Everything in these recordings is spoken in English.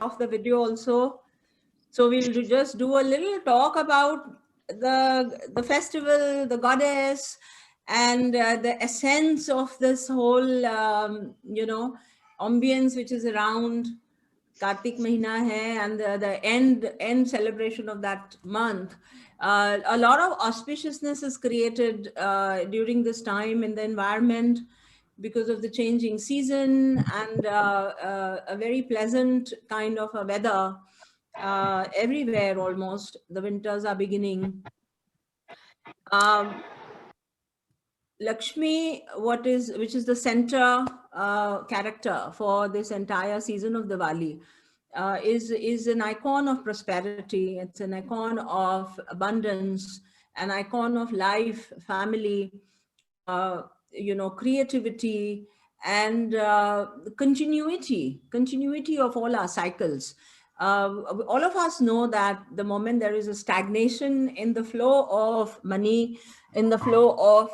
of the video also. So we'll just do a little talk about the festival, the goddess, and the essence of this whole, ambience which is around Kartik Mahina hai, and the end celebration of that month. A lot of auspiciousness is created during this time in the environment because of the changing season and a very pleasant kind of a weather everywhere. Almost the winters are beginning. um, Lakshmi, which is the center character for this entire season of Diwali, is an icon of prosperity. It's an icon of abundance, an icon of life, family, creativity, and continuity of all our cycles. All of us know that the moment there is a stagnation in the flow of money, in the flow of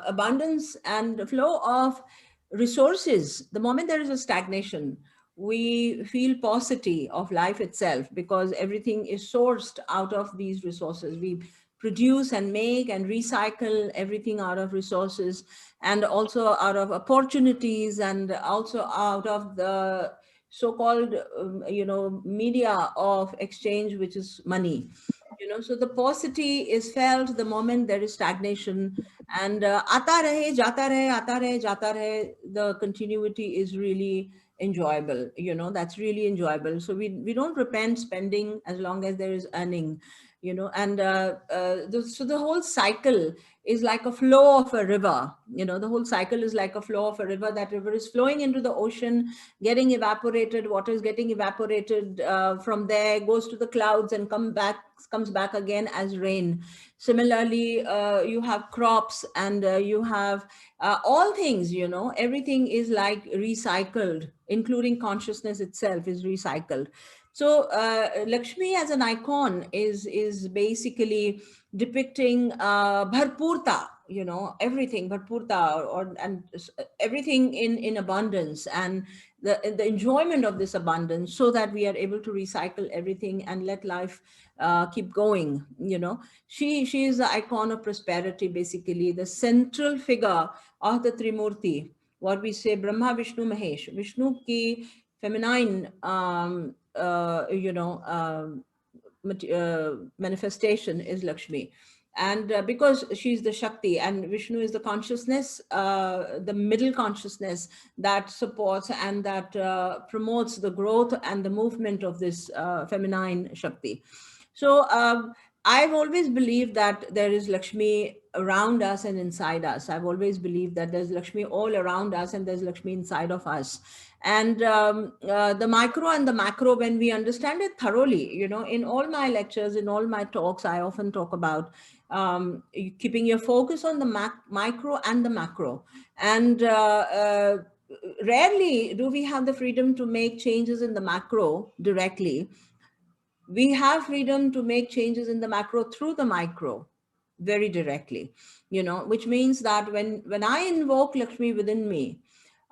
abundance and the flow of resources, the moment there is a stagnation, we feel paucity of life itself, because everything is sourced out of these resources. We produce and make and recycle everything out of resources, and also out of opportunities, and also out of the so-called media of exchange, which is money. So the paucity is felt the moment there is stagnation, and aata rahe jata rahe, aata rahe jata rahe, the continuity is really enjoyable. That's really enjoyable. So we don't repent spending as long as there is earning. And so the whole cycle is like a flow of a river. The whole cycle is like a flow of a river. That river is flowing into the ocean, getting evaporated. Water is getting evaporated from there, goes to the clouds, and comes back again as rain. Similarly, you have crops, and you have all things. Everything is like recycled, including consciousness itself is recycled. So Lakshmi as an icon is basically depicting bharpurta, everything bharpurta, and everything in abundance, and the enjoyment of this abundance, so that we are able to recycle everything and let life keep going. She is the icon of prosperity, basically the central figure of the Trimurti, what we say Brahma, Vishnu, Mahesh. Vishnu ki feminine manifestation is Lakshmi. And because she's the Shakti, and Vishnu is the consciousness, the middle consciousness that supports and that promotes the growth and the movement of this feminine Shakti. So I've always believed that there is Lakshmi around us and inside us. I've always believed that there's Lakshmi all around us and there's Lakshmi inside of us. And the micro and the macro, when we understand it thoroughly, in all my lectures, in all my talks, I often talk about keeping your focus on the micro and the macro. And rarely do we have the freedom to make changes in the macro directly. We have freedom to make changes in the macro through the micro very directly, which means that when I invoke Lakshmi within me,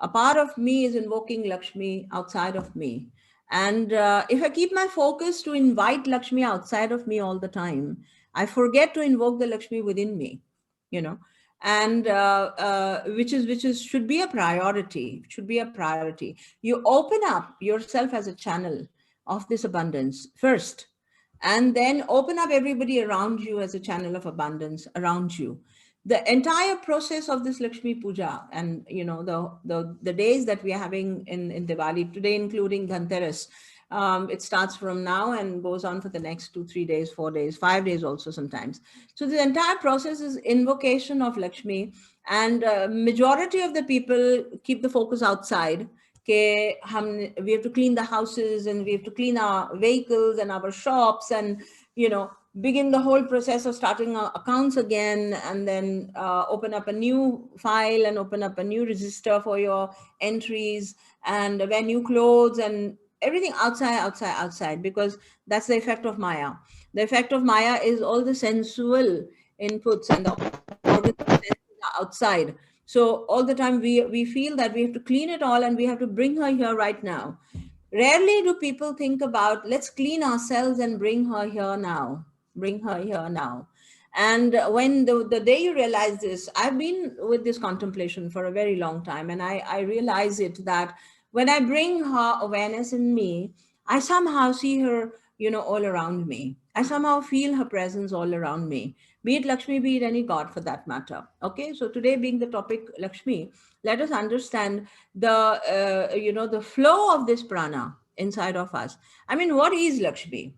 a part of me is invoking Lakshmi outside of me. And if I keep my focus to invite Lakshmi outside of me all the time, I forget to invoke the Lakshmi within me, and which is should be a priority. Should be a priority. You open up yourself as a channel of this abundance first, and then open up everybody around you as a channel of abundance around you. The entire process of this Lakshmi Puja, and the days that we are having in Diwali today, including Dhanteras, it starts from now and goes on for the next 2-3 days, 4 days, 5 days also sometimes. So the entire process is invocation of Lakshmi, and majority of the people keep the focus outside. We have to clean the houses, and we have to clean our vehicles and our shops, and begin the whole process of starting our accounts again, and then open up a new file and open up a new register for your entries, and wear new clothes, and everything outside, because that's the effect of Maya. The effect of Maya is all the sensual inputs, and the organs are outside. So all the time we feel that we have to clean it all, and we have to bring her here right now. Rarely do people think about, let's clean ourselves and bring her here now, bring her here now. And when the day you realize this, I've been with this contemplation for a very long time, and I realize it that when I bring her awareness in me, I somehow see her, all around me. I somehow feel her presence all around me, be it Lakshmi, be it any god for that matter. Okay, so today being the topic Lakshmi, let us understand the flow of this prana inside of us. I mean, what is Lakshmi?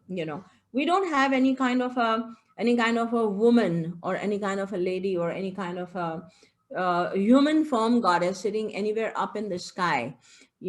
We don't have any kind of a woman or any kind of a lady or any kind of a human form goddess sitting anywhere up in the sky.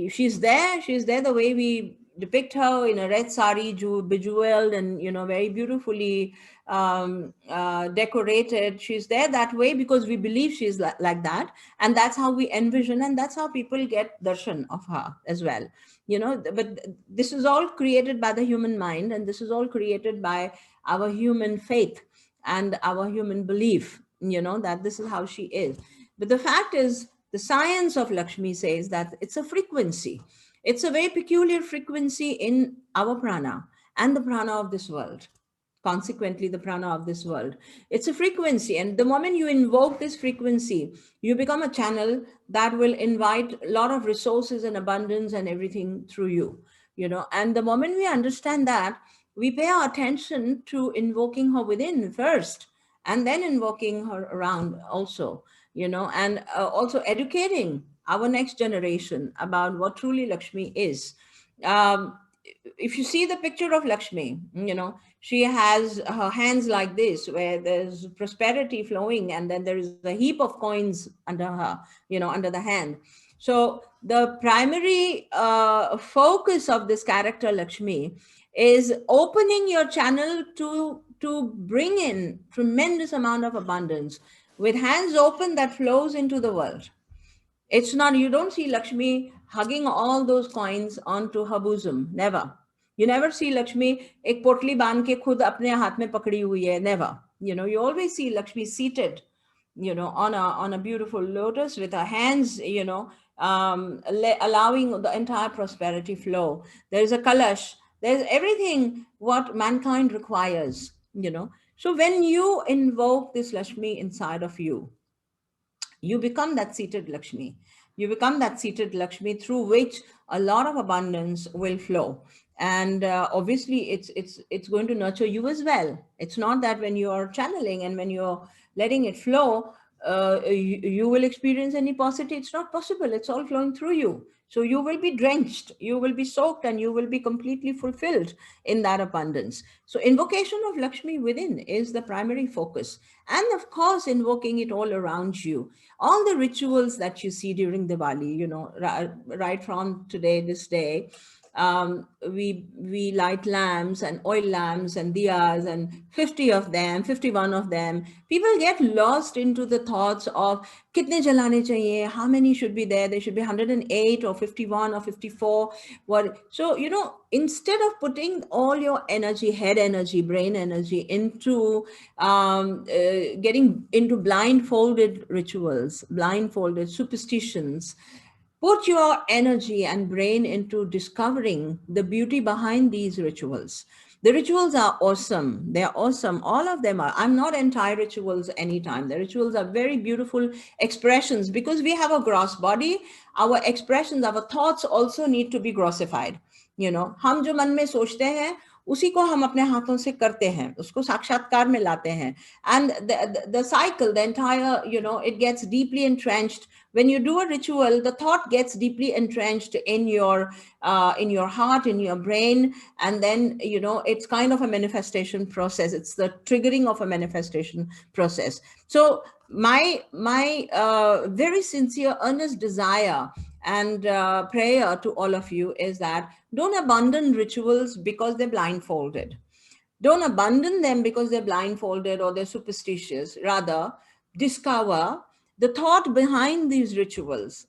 She's there the way we depict her, in a red sari, bejeweled and very beautifully decorated. She's there that way because we believe she's like that, and that's how we envision, and that's how people get darshan of her as well. But this is all created by the human mind, and this is all created by our human faith and our human belief, that this is how she is. But the fact is, the science of Lakshmi says that it's a frequency. It's a very peculiar frequency in our prana and the prana of this world. Consequently, the prana of this world. It's a frequency. And the moment you invoke this frequency, you become a channel that will invite a lot of resources and abundance and everything through you. And the moment we understand that, we pay our attention to invoking her within first, and then invoking her around also, and also educating our next generation about what truly Lakshmi is. Um, if you see the picture of Lakshmi, she has her hands like this, where there's prosperity flowing, and then there is a heap of coins under her, under the hand. So the primary focus of this character Lakshmi is opening your channel to bring in tremendous amount of abundance with hands open that flows into the world. It's not, you don't see Lakshmi hugging all those coins onto her bosom. Never. You never see Lakshmi ek potli baan ke khud apne haath mein pakdi hui hai. Never. You always see Lakshmi seated, on a beautiful lotus with her hands, allowing the entire prosperity flow. There's a kalash. There's everything what mankind requires. So when you invoke this Lakshmi inside of you, you become that seated Lakshmi. You become that seated Lakshmi through which a lot of abundance will flow. And obviously, it's going to nurture you as well. It's not that when you're channeling and when you're letting it flow, you will experience any paucity. It's not possible. It's all flowing through you. So you will be drenched, you will be soaked, and you will be completely fulfilled in that abundance. So invocation of Lakshmi within is the primary focus. And of course, invoking it all around you. All the rituals that you see during Diwali, right from today, this day, we light lamps and oil lamps and diyas, and 50 of them, 51 of them. People get lost into the thoughts of kitne jalane chahiye, how many should be there? There should be 108 or 51 or 54. What? So, instead of putting all your energy, head energy, brain energy into getting into blindfolded rituals, blindfolded superstitions, put your energy and brain into discovering the beauty behind these rituals. The rituals are awesome. They're awesome. All of them are. I'm not anti-rituals anytime. The rituals are very beautiful expressions because we have a gross body. Our expressions, our thoughts also need to be grossified. हम जो मन में सोचते हैं उसी को हम अपने हाथों से करते हैं, उसको साक्षात्कार में लाते हैं. And the cycle, the entire, it gets deeply entrenched. When you do a ritual, the thought gets deeply entrenched in your heart, in your brain, and then it's kind of a manifestation process. It's the triggering of a manifestation process. So my very sincere, earnest desire and prayer to all of you is that don't abandon rituals because they're blindfolded. Don't abandon them because they're blindfolded or they're superstitious. Rather, discover the thought behind these rituals.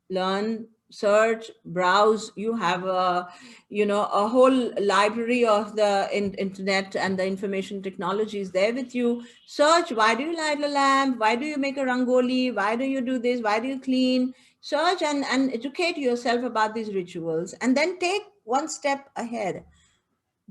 Learn search, browse. You have a, a whole library of the internet and the information technologies there with you. Search, why do you light a lamp? Why do you make a rangoli? Why do you do this? Why do you clean? Search and educate yourself about these rituals, and then take one step ahead.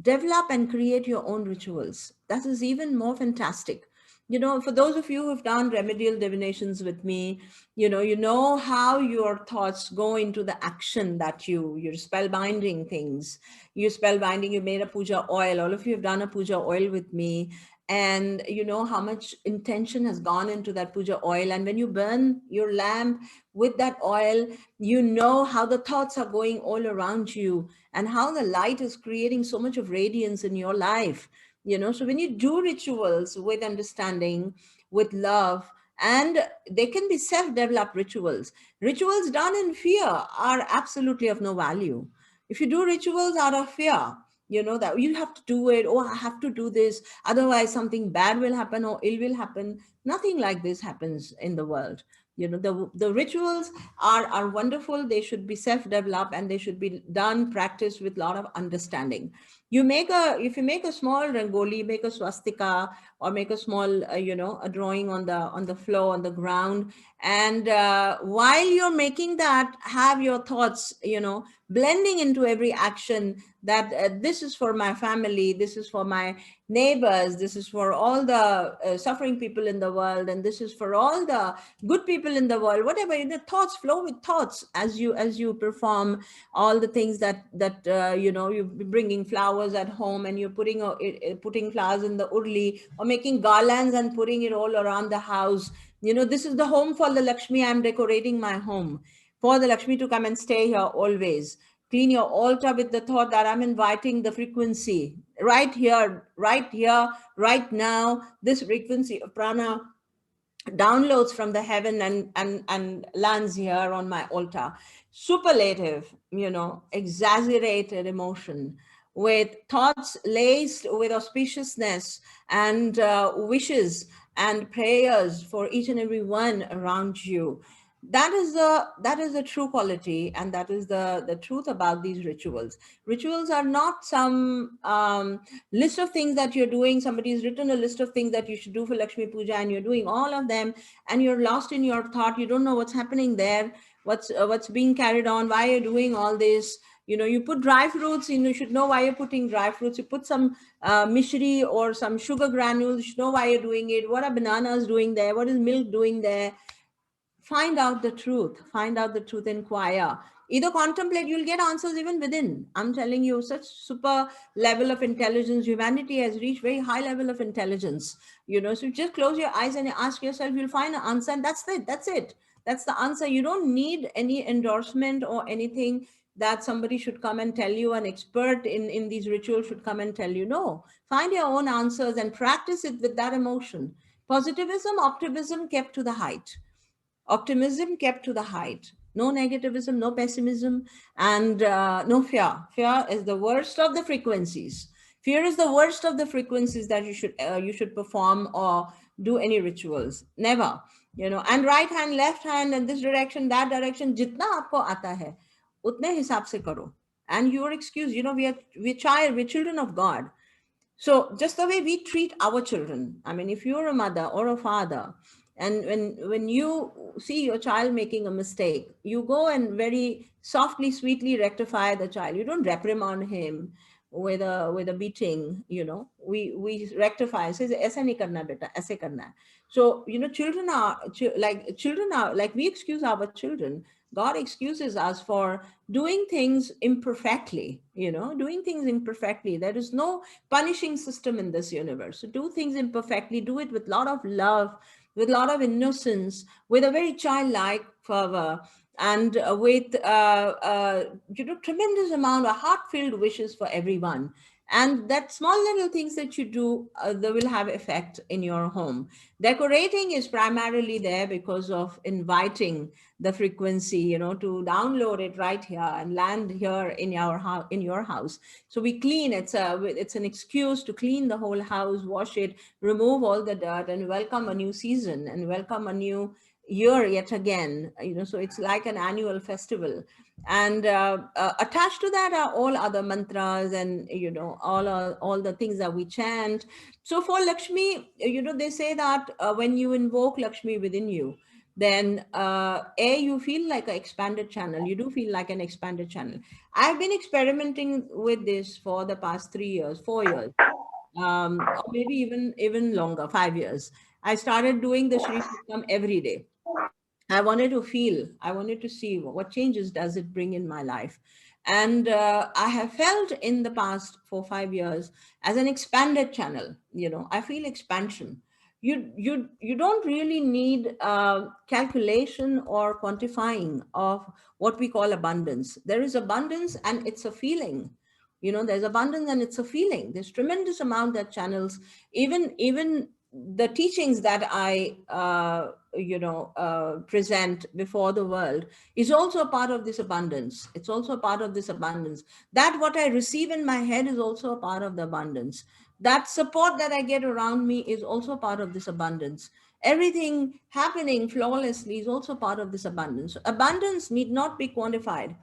Develop and create your own rituals. That is even more fantastic. For those of you who've done remedial divinations with me, you know how your thoughts go into the action, that you're spellbinding things. You spellbinding, you made a puja oil. All of you have done a puja oil with me. And you know how much intention has gone into that puja oil. And when you burn your lamp with that oil, you know how the thoughts are going all around you, and how the light is creating so much of radiance in your life. So when you do rituals with understanding, with love, and they can be self-developed rituals. Rituals done in fear are absolutely of no value. If you do rituals out of fear, that you have to do it, oh, I have to do this, otherwise something bad will happen or ill will happen. Nothing like this happens in the world. The rituals are wonderful. They should be self-developed, and they should be done, practiced with a lot of understanding. If you make a small rangoli, make a swastika, or make a small, a drawing on the floor, on the ground. And while you're making that, have your thoughts, blending into every action, that this is for my family, this is for my neighbors, this is for all the suffering people in the world, and this is for all the good people in the world. Whatever, the thoughts flow with thoughts as you perform all the things that you're bringing flowers at home, and you're putting flowers in the urli, or making garlands and putting it all around the house. This is the home for the Lakshmi. I'm decorating my home for the Lakshmi to come and stay here always. Clean your altar with the thought that I'm inviting the frequency right here, right here, right now. This frequency of prana downloads from the heaven and lands here on my altar. Superlative, exaggerated emotion, with thoughts laced with auspiciousness, and wishes and prayers for each and every one around you. That is the true quality, and that is the truth about these rituals. Rituals are not some list of things that you're doing. Somebody's written a list of things that you should do for Lakshmi Puja, and you're doing all of them, and you're lost in your thought. You don't know what's happening there, what's being carried on, why you're doing all this. You put dry fruits, you should know why you're putting dry fruits. You put some mishri or some sugar granules, you should know why you're doing it. What are bananas doing there? What is milk doing there? Find out the truth, inquire, either contemplate. You'll get answers even within. I'm telling you, such super level of intelligence. Humanity has reached very high level of intelligence. So just close your eyes and ask yourself, you'll find an answer, and that's it. That's the answer. You don't need any endorsement or anything that somebody should come and tell you, an expert in these rituals should come and tell you. No, find your own answers and practice it with that emotion. Positivism, optimism kept to the height. Optimism kept to the height. No negativism, no pessimism, and no fear. Fear is the worst of the frequencies. Fear is the worst of the frequencies that you should perform or do any rituals. Never. And right hand, left hand, and this direction, that direction, jitna aapko aata hai, utne hisab se karo. And your excuse, we're children of God. So just the way we treat our children, I mean, if you're a mother or a father, and when you see your child making a mistake, you go and very softly, sweetly rectify the child. You don't reprimand him with a beating. We rectify. Says aisa nahi karna beta, aise karna hai. So children are like we excuse our children. God excuses us for doing things imperfectly. Doing things imperfectly. There is no punishing system in this universe. So do things imperfectly, do it with a lot of love, with a lot of innocence, with a very childlike fervor, and with tremendous amount of heart-filled wishes for everyone. And that small little things that you do, they will have effect in your home. Decorating is primarily there because of inviting the frequency, to download it right here and land here in your house. So we clean. It's an excuse to clean the whole house, wash it, remove all the dirt, and welcome a new season, and welcome a new year yet again, so it's like an annual festival. And attached to that are all other mantras, and all the things that we chant. So for Lakshmi, they say that when you invoke Lakshmi within you, then you feel like an expanded channel. You do feel like an expanded channel. I've been experimenting with this for the past 3 years, 4 years, or maybe even longer, 5 years. I started doing the Shri Suktam every day. I wanted to see what changes does it bring in my life. And I have felt in the past 4 5 years as an expanded channel. I feel expansion. You don't really need calculation or quantifying of what we call abundance. There is abundance and it's a feeling. There's abundance and it's a feeling. There's tremendous amount that channels, even the teachings that I present before the world is also a part of this abundance. It's also a part of this abundance. That what I receive in my head is also a part of the abundance. That support that I get around me is also part of this abundance. Everything happening flawlessly is also part of this abundance. Abundance need not be quantified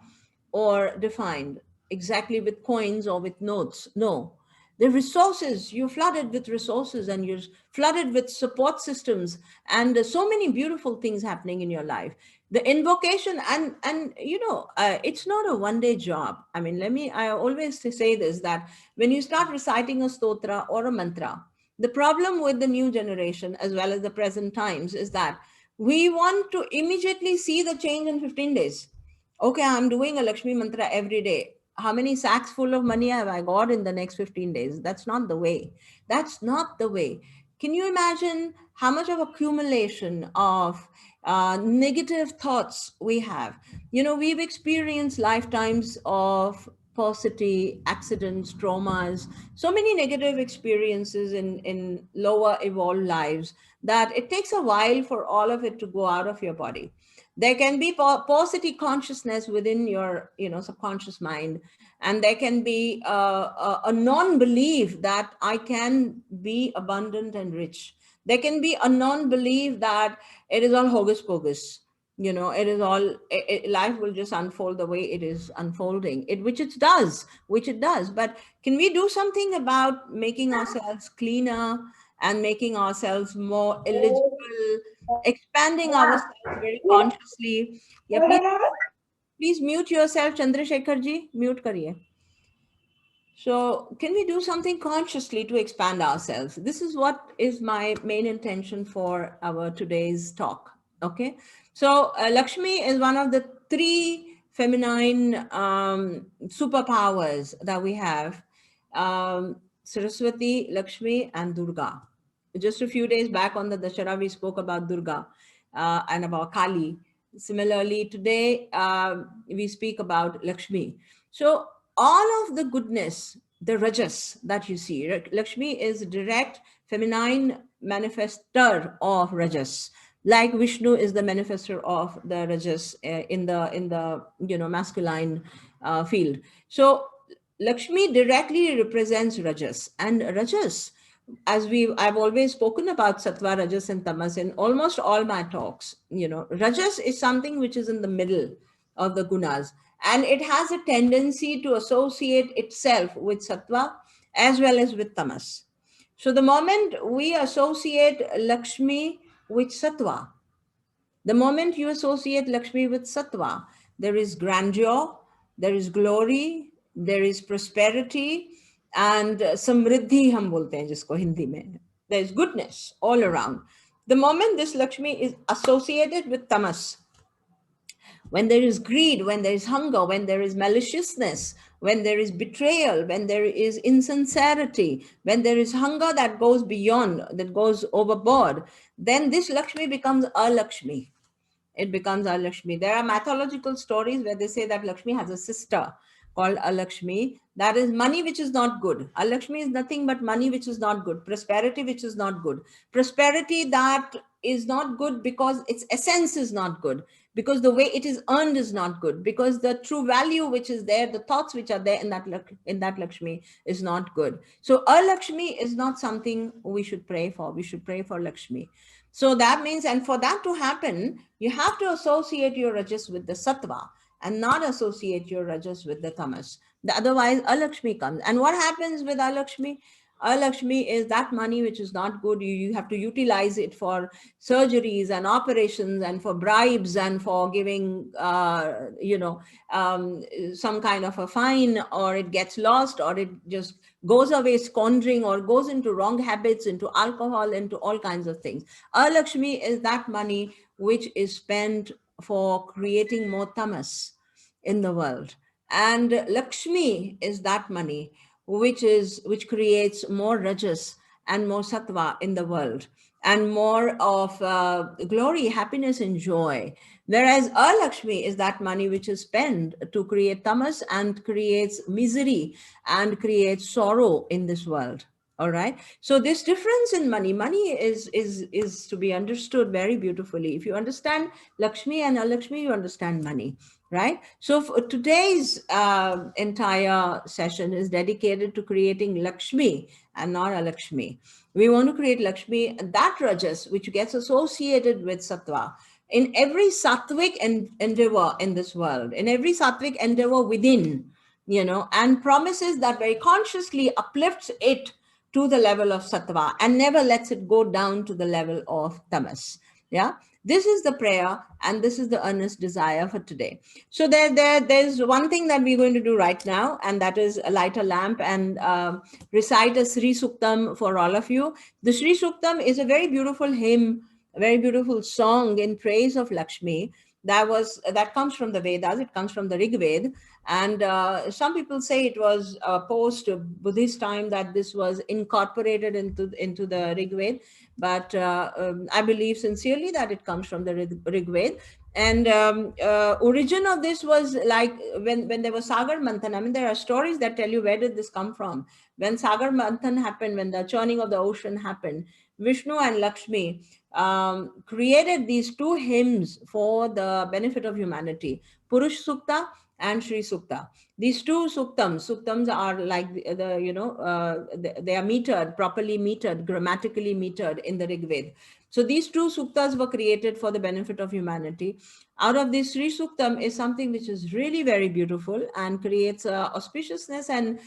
or defined exactly with coins or with notes. No, the resources, you're flooded with resources, and you're flooded with support systems, and there's so many beautiful things happening in your life. The invocation, and it's not a one-day job. I mean, I always say this, that when you start reciting a stotra or a mantra, the problem with the new generation as well as the present times is that we want to immediately see the change in 15 days. Okay, I'm doing a Lakshmi mantra every day. How many sacks full of money have I got in the next 15 days? That's not the way. That's not the way. Can you imagine how much of accumulation of negative thoughts we have? We've experienced lifetimes of paucity, accidents, traumas, so many negative experiences in lower evolved lives that it takes a while for all of it to go out of your body. There can be paucity consciousness within your subconscious mind, and there can be a non-belief that I can be abundant and rich. There can be a non-belief that it is all hocus pocus. It is all life will just unfold the way it is unfolding, which it does. But can we do something about making ourselves cleaner and making ourselves more eligible, expanding ourselves very consciously? Yeah, please mute yourself, Chandrasekhar ji. Mute kariye. So, can we do something consciously to expand ourselves? This is what is my main intention for our today's talk. Okay. So, Lakshmi is one of the three feminine superpowers that we have: Saraswati, Lakshmi, and Durga. Just a few days back on the Dashara, we spoke about Durga and about Kali. Similarly, today we speak about Lakshmi. So, all of the goodness, the rajas that you see, Lakshmi is direct feminine manifester of rajas, like Vishnu is the manifester of the rajas in the masculine field. So Lakshmi directly represents rajas, and rajas, as I've always spoken about sattva, rajas, and tamas in almost all my talks. Rajas is something which is in the middle of the gunas, and it has a tendency to associate itself with sattva as well as with tamas. So the moment we associate Lakshmi with sattva, the moment you associate Lakshmi with sattva, there is grandeur, there is glory, there is prosperity, and samriddhi hum bolte hain jisko Hindi mein. There is goodness all around. The moment this Lakshmi is associated with tamas, when there is greed, when there is hunger, when there is maliciousness, when there is betrayal, when there is insincerity, when there is hunger that goes beyond, that goes overboard, then this Lakshmi becomes a Lakshmi. It becomes Alakshmi. There are mythological stories where they say that Lakshmi has a sister called Alakshmi. That is money which is not good. Alakshmi is nothing but money which is not good. Prosperity which is not good. Prosperity that is not good because its essence is not good. Because the way it is earned is not good. Because the true value which is there, the thoughts which are there in that Lakshmi is not good. So Alakshmi is not something we should pray for. We should pray for Lakshmi. So that means, and for that to happen, you have to associate your rajas with the sattva and not associate your rajas with the tamas. Otherwise, alakshmi comes. And what happens with alakshmi? Alakshmi is that money which is not good. You have to utilize it for surgeries and operations and for bribes and for giving, some kind of a fine, or it gets lost, or it just goes away squandering, or goes into wrong habits, into alcohol, into all kinds of things. Alakshmi is that money which is spent for creating more tamas in the world. And Lakshmi is that money which creates more rajas and more sattva in the world, and more of glory, happiness, and joy. Whereas Alakshmi is that money which is spent to create tamas and creates misery and creates sorrow in this world. All right. So this difference in money is to be understood very beautifully. If you understand Lakshmi and Alakshmi, you understand money, right? So for today's entire session is dedicated to creating Lakshmi and not Alakshmi. We want to create Lakshmi, that rajas which gets associated with sattva. In every sattvic endeavor in this world, in every sattvic endeavor within, and promises that very consciously uplifts it to the level of sattva and never lets it go down to the level of tamas. Yeah, this is the prayer and this is the earnest desire for today. So there's one thing that we're going to do right now, and that is light a lamp and recite a Sri Suktam for all of you. The Sri Suktam is a very beautiful hymn, a very beautiful song in praise of Lakshmi. That comes from the Vedas. It comes from the Rig Veda, and some people say it was post Buddhist time that this was incorporated into the Rig Veda, but I believe sincerely that it comes from the Rig Veda. And origin of this was like when there was Sagar Manthan. I mean, there are stories that tell you where did this come from. When Sagar Manthan happened, when the churning of the ocean happened, Vishnu and Lakshmi created these two hymns for the benefit of humanity, Purush Sukta and Sri Sukta. These two suktams are like they are metered, properly metered, grammatically metered in the Rig Veda. So these two suktas were created for the benefit of humanity. Out of this, Sri Suktam is something which is really very beautiful and creates auspiciousness and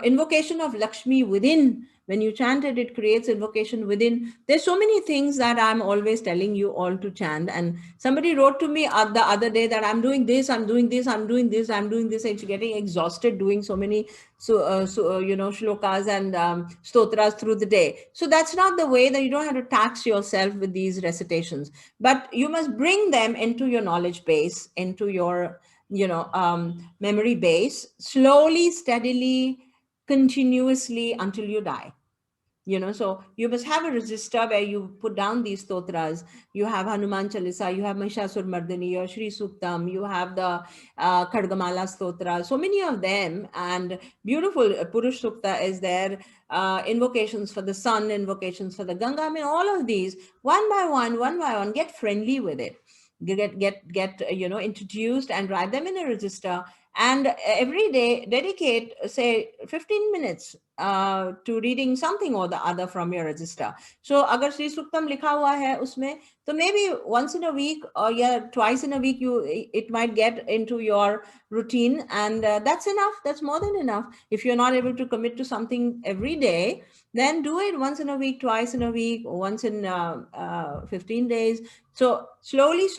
invocation of Lakshmi within. When you chant it, it creates invocation within. There's so many things that I'm always telling you all to chant. And somebody wrote to me the other day that I'm doing this, I'm doing this, I'm doing this, I'm doing this. And she's getting exhausted doing so many shlokas and stotras through the day. So that's not the way. That you don't have to tax yourself with these recitations, but you must bring them into your knowledge base, into your memory base, slowly, steadily, continuously until you die. So you must have a register where you put down these stotras. You have Hanuman Chalisa, you have Mahishasur Mardini, your Sri Suktam, you have the Khadgamala stotra, so many of them, and beautiful Purush Sukta is there, invocations for the sun, invocations for the Ganga. I mean, all of these, one by one, get friendly with it. Get introduced and write them in a register, and every day dedicate say 15 minutes to reading something or the other from your register. So agar Sri Suktam likha hua hai usme, so maybe once in a week or twice in a week it might get into your routine, and that's enough. That's more than enough. If you're not able to commit to something every day, then do it once in a week, twice in a week, or once in 15 days. So slowly,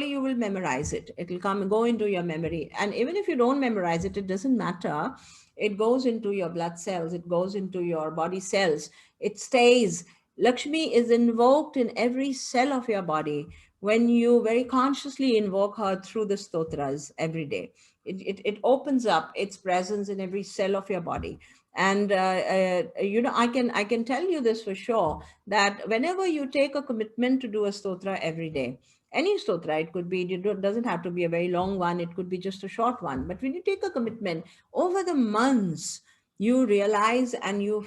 you will memorize it. It will go into your memory. And even if you don't memorize it, it doesn't matter. It goes into your blood cells. It goes into your body cells. It stays. Lakshmi is invoked in every cell of your body when you very consciously invoke her through the stotras every day. It opens up its presence in every cell of your body. And I can tell you this for sure, that whenever you take a commitment to do a stotra every day, any stotra, it could be, it doesn't have to be a very long one, it could be just a short one, but when you take a commitment over the months, you realize and you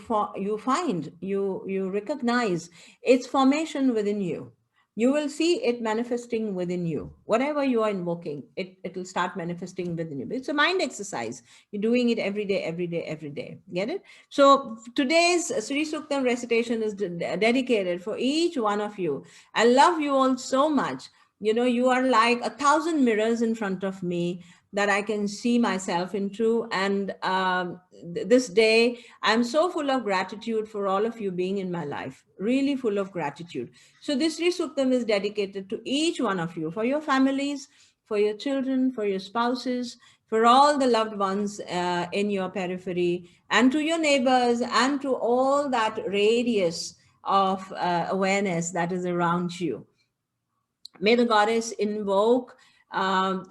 recognize its formation within you. you will see it manifesting within you. Whatever you are invoking, it'll start manifesting within you. It's a mind exercise. You're doing it every day, every day, every day. Get it? So today's Sri Suktam recitation is dedicated for each one of you. I love you all so much. You know, you are like 1,000 mirrors in front of me that I can see myself into. And this day, I'm so full of gratitude for all of you being in my life, really full of gratitude. So this Sri Suktam is dedicated to each one of you, for your families, for your children, for your spouses, for all the loved ones in your periphery, and to your neighbors, and to all that radius of awareness that is around you. May the goddess invoke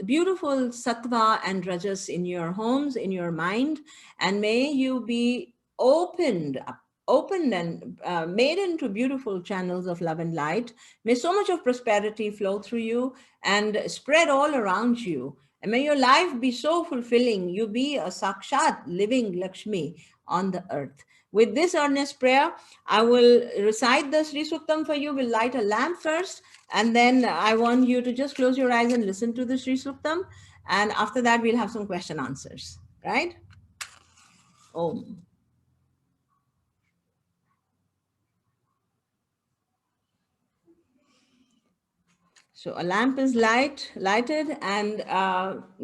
beautiful sattva and rajas in your homes, in your mind, and may you be opened and made into beautiful channels of love and light. May so much of prosperity flow through you and spread all around you. And may your life be so fulfilling. You be a sakshat living Lakshmi on the earth. With this earnest prayer, I will recite the Sri Suktam for you. We'll light a lamp first, and then I want you to just close your eyes and listen to the Sri Suktam. And after that, we'll have some question answers, right? Om. So a lamp is lighted, and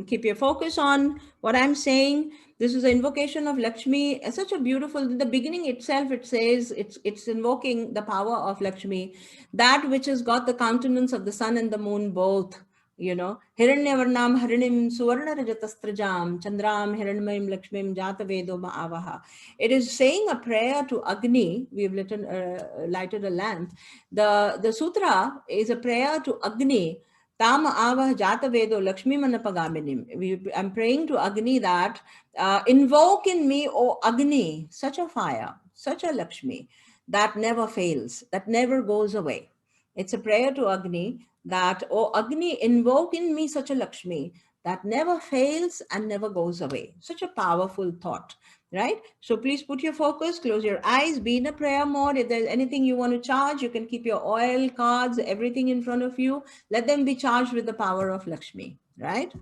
keep your focus on what I'm saying. This is an invocation of Lakshmi. Such a beautiful, in the beginning itself, it says it's invoking the power of Lakshmi, that which has got the countenance of the sun and the moon both. You know, Hiranyavarnam Harinim Suvarna Rajatastrajam Chandram Hiranmayim Lakshmim Jatavedo Ma'avaha. It is saying a prayer to Agni. We've lighted a lamp. The sutra is a prayer to Agni. Tam avah jata vedo Lakshmi manapagaminim. I'm praying to Agni that invoke in me, O Agni, such a fire, such a Lakshmi that never fails, that never goes away. It's a prayer to Agni that, O Agni, invoke in me such a Lakshmi that never fails and never goes away. Such a powerful thought, right? So please put your focus, close your eyes, be in a prayer mode. If there's anything you want to charge, you can keep your oil, cards, everything in front of you. Let them be charged with the power of Lakshmi, right?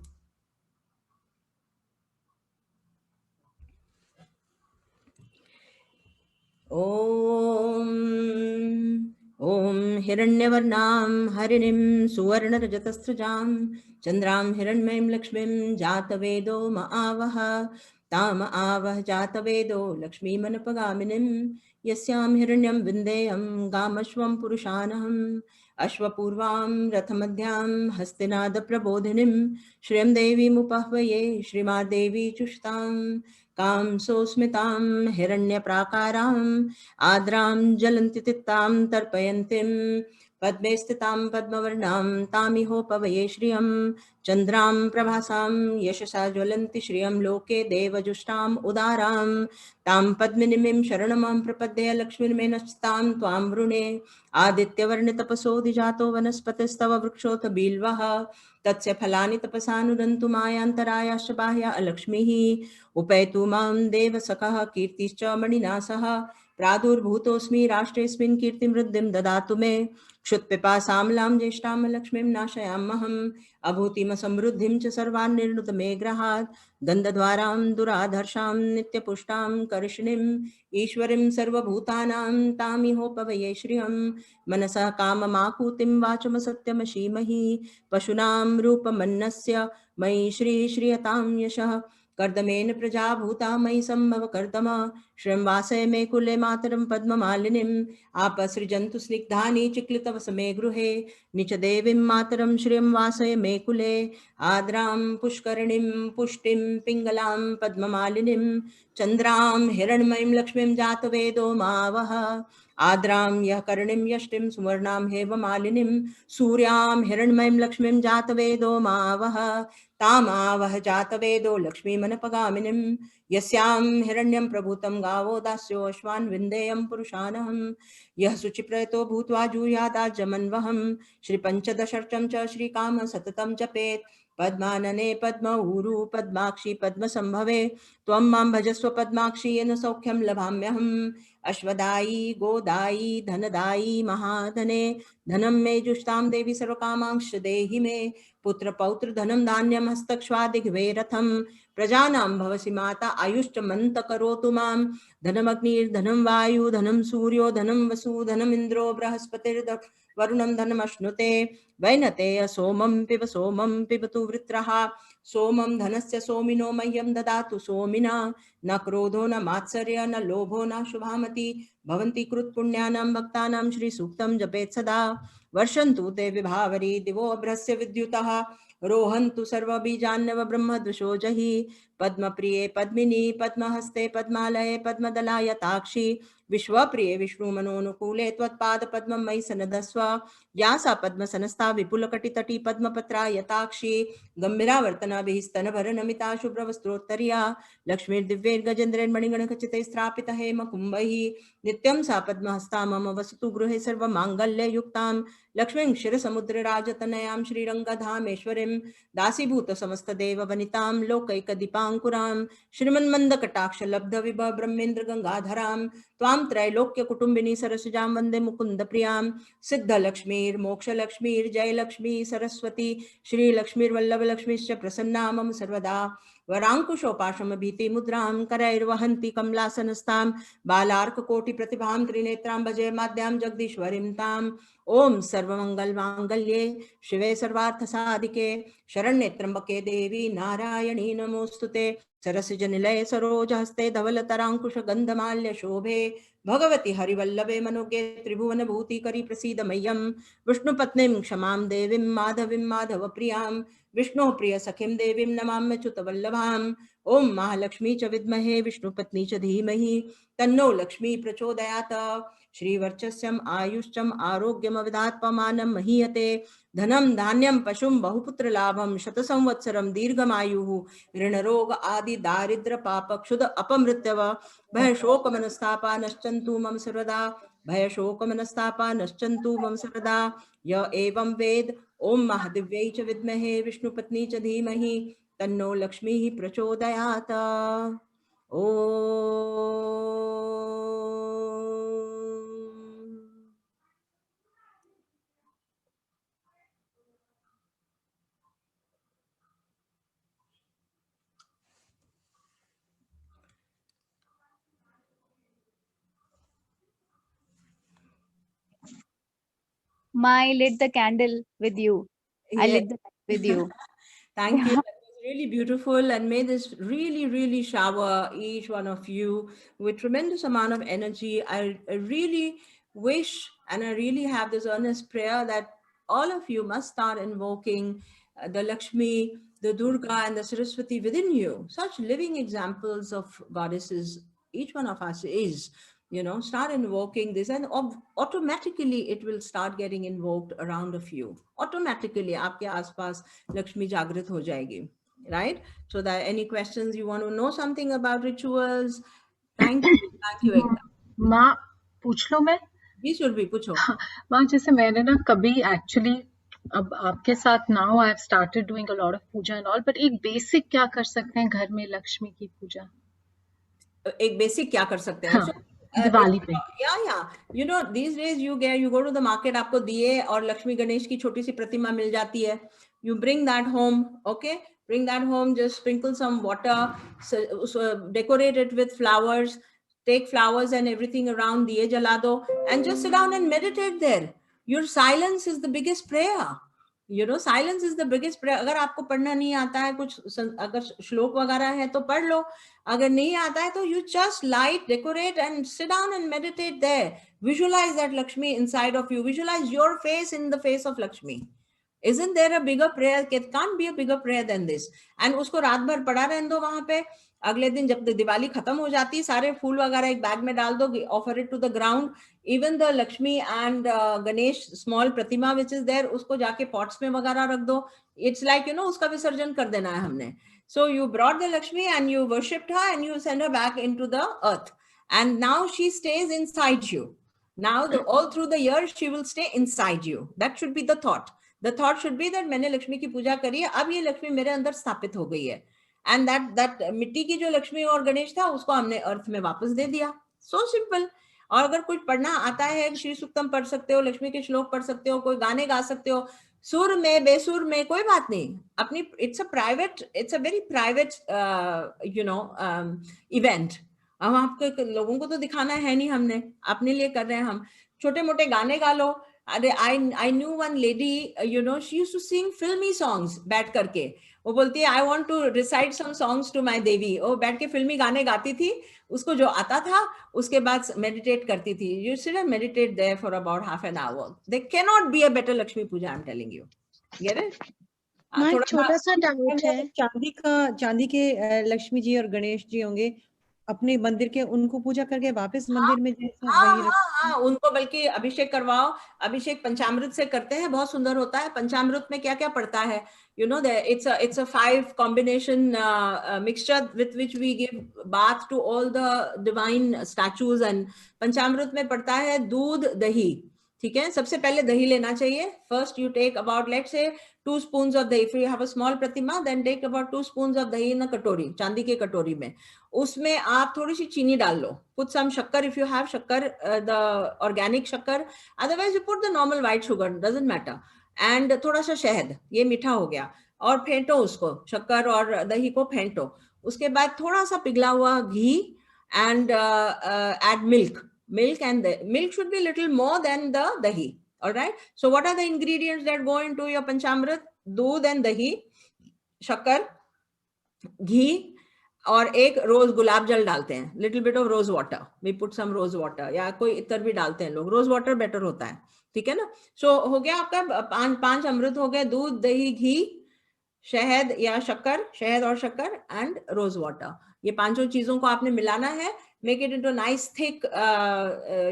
Om Hiranyavarnam Harinim Suvarna Rajatastrajam Chandram Hiranmayim Lakshmim Jatavedo Ma'avaha Tam Avah Jatavedo Lakshmi Manapagaminim Yasyam Hiranyam Vindeyam Gamashvam Purushanaham Ashwapurvam Rathamadhyam Hastinada Prabodhinim Shriyam Devi Mupahvaye Srimad Devi Chushtam Kam Sosmitam Hiranya Adram Jalanti Tittam Tarpayantim Padme Stitam Padmavarnam Tamiho Pavaye Shriyam Chandram Prabhasam Yashasa Jwalanti Shriyam Loke Devajushtam Udaram Tam Padminimim Sharanamam Prapadya Lakshmirmenastam Tvam Vrune Aditya Varnitapaso Dijato Vanaspatistava Vrukshota Bilvaha Tatsya Phalani Tapasanudantu Mayantaraya Shabahya Alakshmihi Upaitu Mam Deva Sakaha Kirtischa Maninasaha प्रादुर्भूतोऽस्मि राष्ट्रेऽस्मिन् कीर्तिमृद्धिं ददातु मे क्षुत्पिपासाम्लां ज्येष्ठां लक्ष्मीं नाशयाम्यहम् अभूतिमसमृद्धिं च सर्वान् निर्णुत मे गृहात् गन्धद्वारां दुराधर्षां नित्यपुष्टां कर्षिणीं ईश्वरीं सर्वभूतानां तामिहोपवये श्रियं मनसः काममाकुतिं वाचमसत्यमशीमहि पशूनां रूपमन्नस्य मयि श्रीयतां यशः कर्दमेन प्रजा भूता मयि सम्भव कर्दम श्रमवासय मे कुले मातरं पद्ममालिनीम् आपसृजन्तु स्निग्धानि चिक्लितवसमे गृहे निच देवीं मातरं श्रियं वासय मे कुले आद्रां पुष्करणीं पुष्टिं पिङ्गलां पद्ममालिनीं चन्द्रां हिरण्मयीं लक्ष्मीं जातवेदो मावह आद्रां यः कर्णीं यष्टिं सुवर्णां हेममालिनीं सूर्यां हिरण्मयीं लक्ष्मीं जातवेदो मावह तामावह जातवेदो लक्ष्मीमनपगामिनीं यस्यां हिरण्यं प्रभूतं गावो दास्यो अश्वान् विन्देयं पुरुषानहं यः शुचिप्रयतो भूत्वा जूयादाजमन्वहं श्रीपञ्चदशर्चं च श्रीकामः सततं जपेत् पद्मानने पद्म ऊरु पद्माक्षि पद्मसंभवे त्वं मां भजस्व पद्माक्षि येन सौख्यं लभाम्यहम् अश्वदायी गोदायी धनदायी महाधने धनम मे जुष्टाम देवी सर्वकामांश देहि मे, पुत्र पौत्र धनम धान्यम हस्तक्ष्वादिघ्वे रथम, प्रजानां भवसि माता आयुष्च मंत करोतु माम, धनमग्निर्धनं वायु धनं सूर्यो धनं वसु धनम इंद्रो बृहस्पतिर्वरुणं धनमश्नुते, वैनतेय सोमं पिबतु वृत्रः, सोमं धनस्य सोमिनो मह्यं ददातु सोमिना, न क्रोधो न मात्सर्य न लोभो न शुभामति, भवन्ति कृतपुण्यानां भक्तानां श्रीसूक्तं जपेत् सदा, वर्षन्तु ते विभावरी दिवो अभ्रस्य विद्युतः, रोहन्तु सर्वबीजान्नव ब्रह्मद्विषो जहि, पद्मप्रिये पद्मिनी पद्महस्ते पद्मालये पद्मदलायताक्षी, विश्वप्रिये विष्णुमनोनुकूले त्वत्पाद पद्मं मयि सनदस्व, या सा पद्मसनस्था विपुलकटितटी पद्मपत्रायताक्षी, गम्भीरावर्तनाभिः स्तनभरनमिता शुभ्रवस्त्रोत्तरीया, लक्ष्मीर्दिव्यैर्गजेन्द्रैर्मणिगणखचितैः स्थापिता हेमकुम्भैः, नित्यं सा पद्महस्ता मम वसतु गृहे सर्वमाङ्गल्ययुक्तां, लक्ष्मीं क्षीरसमुद्रराजतनयां श्रीरङ्गधामेश्वरीं, दासीभूतसमस्तदेववनितां लोकैकदीपाङ्कुरां, श्रीमन्मन्दकटाक्षलब्धविभव ब्रह्मेन्द्रगङ्गाधरां, त्वां त्रैलोक्यकुटुम्बिनी सरसिजां वन्दे मुकुन्दप्रियां, सिद्धलक्ष्मीर्मोक्षलक्ष्मीर्जयलक्ष्मी सरस्वती, श्रीलक्ष्मीर्वल्लभलक्ष्मीश्च प्रसन्ना मम सर्वदा, वराङ्कुशोपाशमभीतिमुद्रां करैर्वहन्ति कमलासनस्तां, बालार्ककोटिप्रतिभां त्रिनेत्रां भजे माद्यां जगदीश्वरीं ताम्, ओम सर्वमंगलमांगल्ये शिवे सर्वार्थसाधिके शरण्ये त्र्यंबके देवी नारायणी नमोस्तुते, सरसिजनिलये सरोजहस्ते धवलतरांकुश गंधमाल्य शोभे, भगवती हरिवल्लभे मनोगे त्रिभुवन भूतिकरी प्रसीद मह्यम, विष्णुपत्नीं क्षमां देवीं माधवीं माधवप्रियां, विष्णु प्रिय सखीं देवीं नमाम्यच्युतवल्लभाम्, ओम महालक्ष्मी च विद्महे विष्णुपत्नी च धीमहि तन्नो लक्ष्मी प्रचोदयात्, श्रीवर्चस्यम् आयुष्यम् आरोग्यमविधात्पमानं महीयते, धनं धान्यं पशुं बहुपुत्र लाभं शतसंवत्सरं दीर्घमायुः, ऋणरोग आदि दारिद्र पाप क्षुद अपमृत्यव, भय शोक मनस्तापा नश्चन्तु मम सर्वदा, भय शोक मनस्तापा नश्चन्तु मम सर्वदा, य एवं वेद ओम महादिव्यै च विद्महे विष्णुपत्नी च धीमहि तन्नो लक्ष्मीः प्रचोदयात्। ओ I lit the candle with you. I lit the light with you. Thank you. That was really beautiful, and may this really shower each one of you with tremendous amount of energy. I really wish, and I really have this earnest prayer that all of you must start invoking the Lakshmi, the Durga, and the Saraswati within you. Such living examples of goddesses each one of us is. Start invoking this, and automatically it will start getting invoked around of you. Automatically aapke aaspaas Lakshmi jagrit ho jayegi, right? So that any questions, you want to know something about rituals? Thank you Ekta. माँ पूछ लो मैं? जी सुरभि पूछो। माँ जैसे मैंने ना कभी actually अब आपके साथ now I have started doing a lot of puja and all, but एक बेसिक क्या कर सकते हैं घर में लक्ष्मी की पूजा? एक बेसिक क्या कर सकते हैं? हाँ, दिवाली पे। these days you go to the market, आपको दिए और लक्ष्मी गणेश की छोटी सी प्रतिमा मिल जाती है. You bring that home, okay? Bring that home, just sprinkle some water, so decorate it with flowers, take flowers and everything around, diye jala do, and just sit down and meditate there. Your silence is the biggest prayer. Silence is the biggest prayer. अगर आपको पढ़ना नहीं आता है, कुछ अगर श्लोक वगैरह है तो पढ़ लो, अगर नहीं आता है तो you just light, decorate and sit down and meditate there. Visualize that Lakshmi inside of you. Visualize your face in the face of Lakshmi. Isn't there a bigger prayer? It can't be a bigger prayer than this. And उसको रात भर पड़ा रहने दो वहां पे. अगले दिन जब दिवाली खत्म हो जाती, सारे फूल वगैरह एक बैग में डाल दो, offer it to the ground. Even the Lakshmi and Ganesh small Pratima which is there, उसको जाके pots में वगैरह रख दो. It's like उसका विसर्जन कर देना है हमने. So you brought the Lakshmi and you worshipped her and you send her back into the earth. And now she stays inside you. Now all through the year she will stay inside you. That should be the thought. The thought should be that मैंने लक्ष्मी की पूजा करी है, अब ये लक्ष्मी मेरे अंदर स्थापित हो गई है. And that मिट्टी की जो लक्ष्मी और गणेश था उसको हमने अर्थ में वापस दे दिया. So simple. और अगर कुछ पढ़ना आता है, श्री सूक्तम पढ़ सकते हो, लक्ष्मी के श्लोक पढ़ सकते हो, कोई गाने गा सकते हो, सुर में बेसुर में कोई बात नहीं, अपनी it's a very private event. हम आपके लोगों को तो दिखाना है नहीं, हमने अपने लिए कर रहे हैं, हम छोटे मोटे गाने गा लो। अरे I knew one lady, you know, she used to sing फिल्मी सॉन्ग्स बैठ करके। वो बोलती है I want to recite some songs to my Devi. वो बैठ के फिल्मी गाने गाती थी, उसको जो आता था, उसके बाद मेडिटेट करती थी। You should meditate there for about half an hour. They can not be a better Lakshmi puja, I am telling you. Get it? माँ, एक छोटा सा और डाउट है। चांदी के लक्ष्मी जी और गणेश जी होंगे अपने मंदिर के, उनको पूजा करके वापस मंदिर में जैसा हाँ वही हाँ हाँ, उनको बल्कि अभिषेक करवाओ। अभिषेक पंचामृत से करते हैं, बहुत सुंदर होता है। पंचामृत में क्या क्या पड़ता है, you know, it's a 5 combination mixture with which we give bath to all the divine statues, and पंचामृत में पड़ता है दूध दही। ठीक है, सबसे पहले दही लेना चाहिए। First you take about, let's say 2 spoons of dahi. If you have a small pratima, then take about 2 spoons of dahi in a कटोरी, चांदी के कटोरी में। उसमें आप थोड़ी सी चीनी डाल लो, put some शक्कर if you have शक्कर, the organic शक्कर, otherwise you put the normal white sugar, doesn't matter, and थोड़ा सा शहद, ये मीठा हो गया, और फेंटो उसको, शक्कर और दही को फेंटो। उसके बाद थोड़ा सा पिघला हुआ घी, and add milk, and the milk should be a little more than the dahi. All right, so what are the ingredients that go into your panchamrit? दूध and dahi, शक्कर, घी, और एक रोज गुलाब जल डालते हैं, little bit of rose water, we put some rose water, या कोई इतर भी डालते हैं लोग, रोज वाटर बेटर होता है। ठीक है ना? सो हो गया आपका 5 अमृत हो गए, दूध दही घी शहद या शक्कर, शहद और शक्कर, एंड रोज वाटर। ये 5 चीजों को आपने मिलाना है, make it into nice thick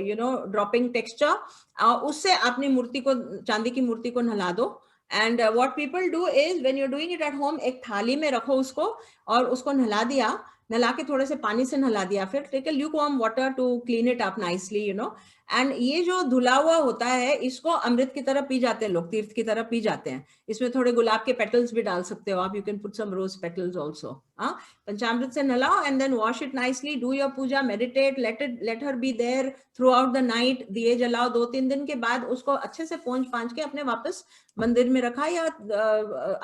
you know dropping texture. उससे अपनी मूर्ति को, चांदी की मूर्ति को नहला दो। And what people do is, when you are doing it at home, एक थाली में रखो उसको, और उसको नहला दिया, नहला के थोड़े से पानी से नहला दिया, फिर take a lukewarm water to clean it up nicely, you know. एंड ये जो धुला हुआ होता है, इसको अमृत की तरह पी जाते हैं लोग, तीर्थ की तरह पी जाते हैं। इसमें थोड़े गुलाब के पेटल्स भी डाल सकते हो आप, you can put some rose petals also. पंचामृत से नहलाओ, and then wash it nicely, do your puja, meditate, let her be there throughout the night, दिए जलाओ। 2-3 दिन के बाद उसको अच्छे से पोंछ के अपने वापस मंदिर में रखा, या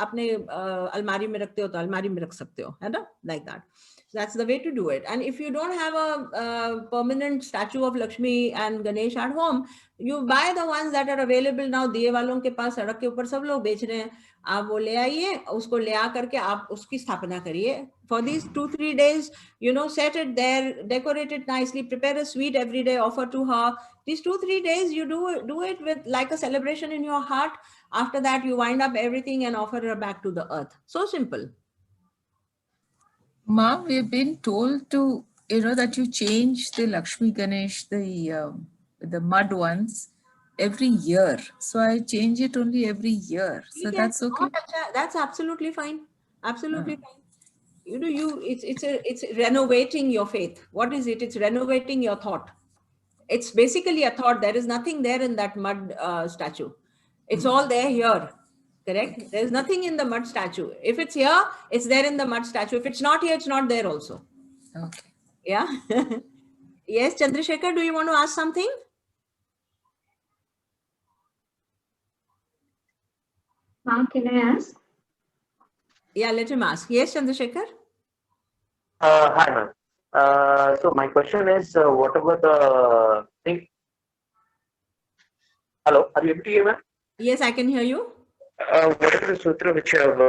अपने अलमारी में रखते हो तो अलमारी में रख सकते हो, है ना, like that. That's the way to do it. And if you don't have a permanent statue of Lakshmi and Ganesh at home, you buy the ones that are available now. दिए वालों के पास सड़क के ऊपर सब लोग बेच रहे हैं, आप वो ले आइए, उसको ले आ करके आप उसकी स्थापना करिए। For these 2-3 days, you know, set it there, decorate it nicely, prepare a sweet every day, offer to her. These 2-3 days, you do it with like a celebration in your heart. After that, you wind up everything and offer her back to the earth. So simple. Ma, we've been told to, you know, that you change the Lakshmi Ganesh, the mud ones, every year. So I change it only every year. So that's okay. That's absolutely fine. Absolutely fine. You know, it's renovating your faith. What is it? It's renovating your thought. It's basically a thought. There is nothing there in that mud statue. It's all there here. Correct? Okay. There's nothing in the mud statue. If it's here, it's there in the mud statue. If it's not here, it's not there also. Okay. Yeah. Yes, Chandrasekhar, do you want to ask something? Ma'am, can I ask? Yeah, let him ask. Yes, Chandrasekhar. Hi, ma'am. So my question is, what about the thing? Hello, are you able to hear me? Yes, I can hear you. What is the sutra which you have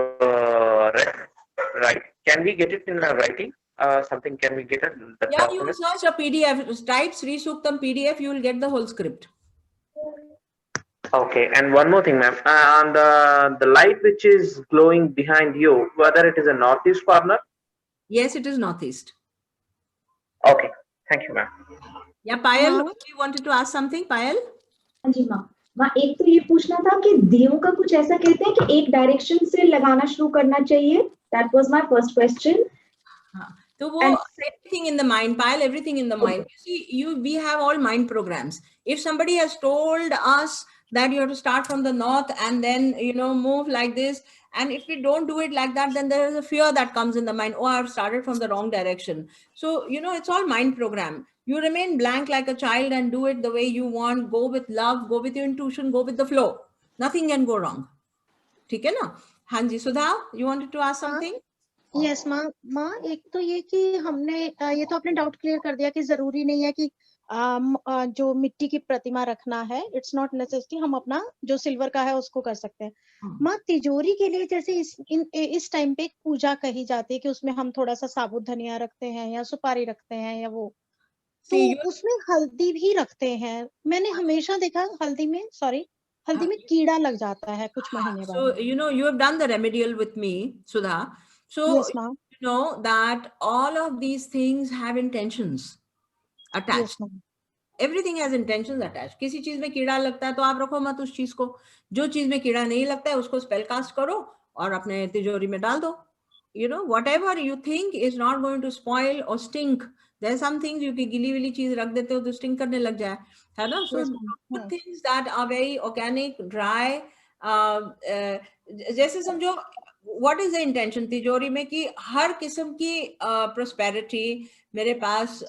read? Right? Can we get it in writing? Something? Can we get it? Yeah, you search a PDF. Type Sri Suktam PDF. You will get the whole script. Okay. And one more thing, ma'am. On the light which is glowing behind you, whether it is a northeast corner? Yes, it is northeast. Okay. Thank you, ma'am. Yeah, Payal, you wanted to ask something, Payal? हाँ जी माँ। माँ, एक तो ये पूछना था कि दियों का कुछ ऐसा कहते हैं कि एक डायरेक्शन से लगाना शुरू करना चाहिए। That was my first question. So everything in the mind, Payal, everything in the mind. You see, we have all mind programs. If somebody has told us that you have to start from the north and then, you know, move like this, and if we don't do it like that, then there is a fear that comes in the mind. Oh, I've started from the wrong direction. So, you know, it's all mind program. You remain blank like a child and do it the way you want. Go with love, go with your intuition, go with the flow. Nothing can go wrong. ठीक है ना? हाँ जी, सुधा, you wanted to ask something? Yes माँ। माँ एक तो ये कि हमने ये तो आपने डाउट क्लियर कर दिया कि जरूरी नहीं है कि जो मिट्टी की प्रतिमा रखना है, इट्स नॉट नेसेसरी, हम अपना जो सिल्वर का है उसको कर सकते हैं। माँ तिजोरी के लिए जैसे इस टाइम पे पूजा कही जाती है कि उसमें हम थोड़ा सा साबुत धनिया रखते हैं या सुपारी रखते हैं या वो, तो उसमें हल्दी भी रखते हैं। मैंने हमेशा देखा हल्दी में कीड़ा लग जाता है कुछ महीने बाद। So, you know, you have done the remedial with me, Sudha. So, Yes, ma'am. you know that all of these things have intentions attached. Yes, ma'am. Everything has intentions attached. किसी चीज में कीड़ा लगता है तो आप रखो मत उस चीज को। जो चीज में कीड़ा नहीं लगता है उसको स्पेल कास्ट करो और अपने तिजोरी में डाल दो। You know, whatever you think is not going to spoil or stink. There are some things you की गिली विली चीज रख देते हो तो stink करने लग जाए, है ना? So put things that are very organic, dry. जैसे समझो, what is the intention तिजोरी में कि हर किस्म की prosperity मेरे पास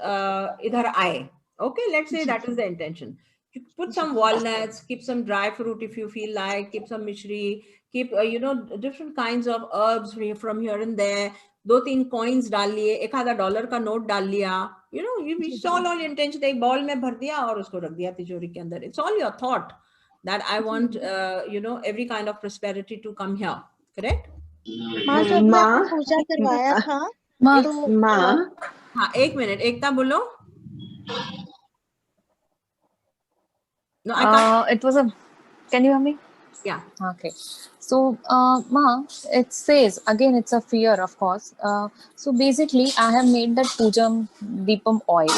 इधर आए. Okay, let's say that is the intention. You put some walnuts, keep some dry fruit if you feel like, keep some mishri, keep you know, different kinds of herbs from here and there. 2-3 coins डाल लिए, एक आधा $1 का note डाल लिया. You know, it's all intention. एक ball में भर दिया और उसको रख दिया तिजोरी के अंदर. It's all your thought that I want, you know, every kind of prosperity to come here. Correct? माँ जब मैं पूजा करवाया था माँ हाँ, एक मिनट, एकता बोलो. No, I can't. It was a. Can you hear me? Yeah. Okay. So, Ma, it says again, it's a fear, of course. So basically, I have made that Pujam Deepam oil,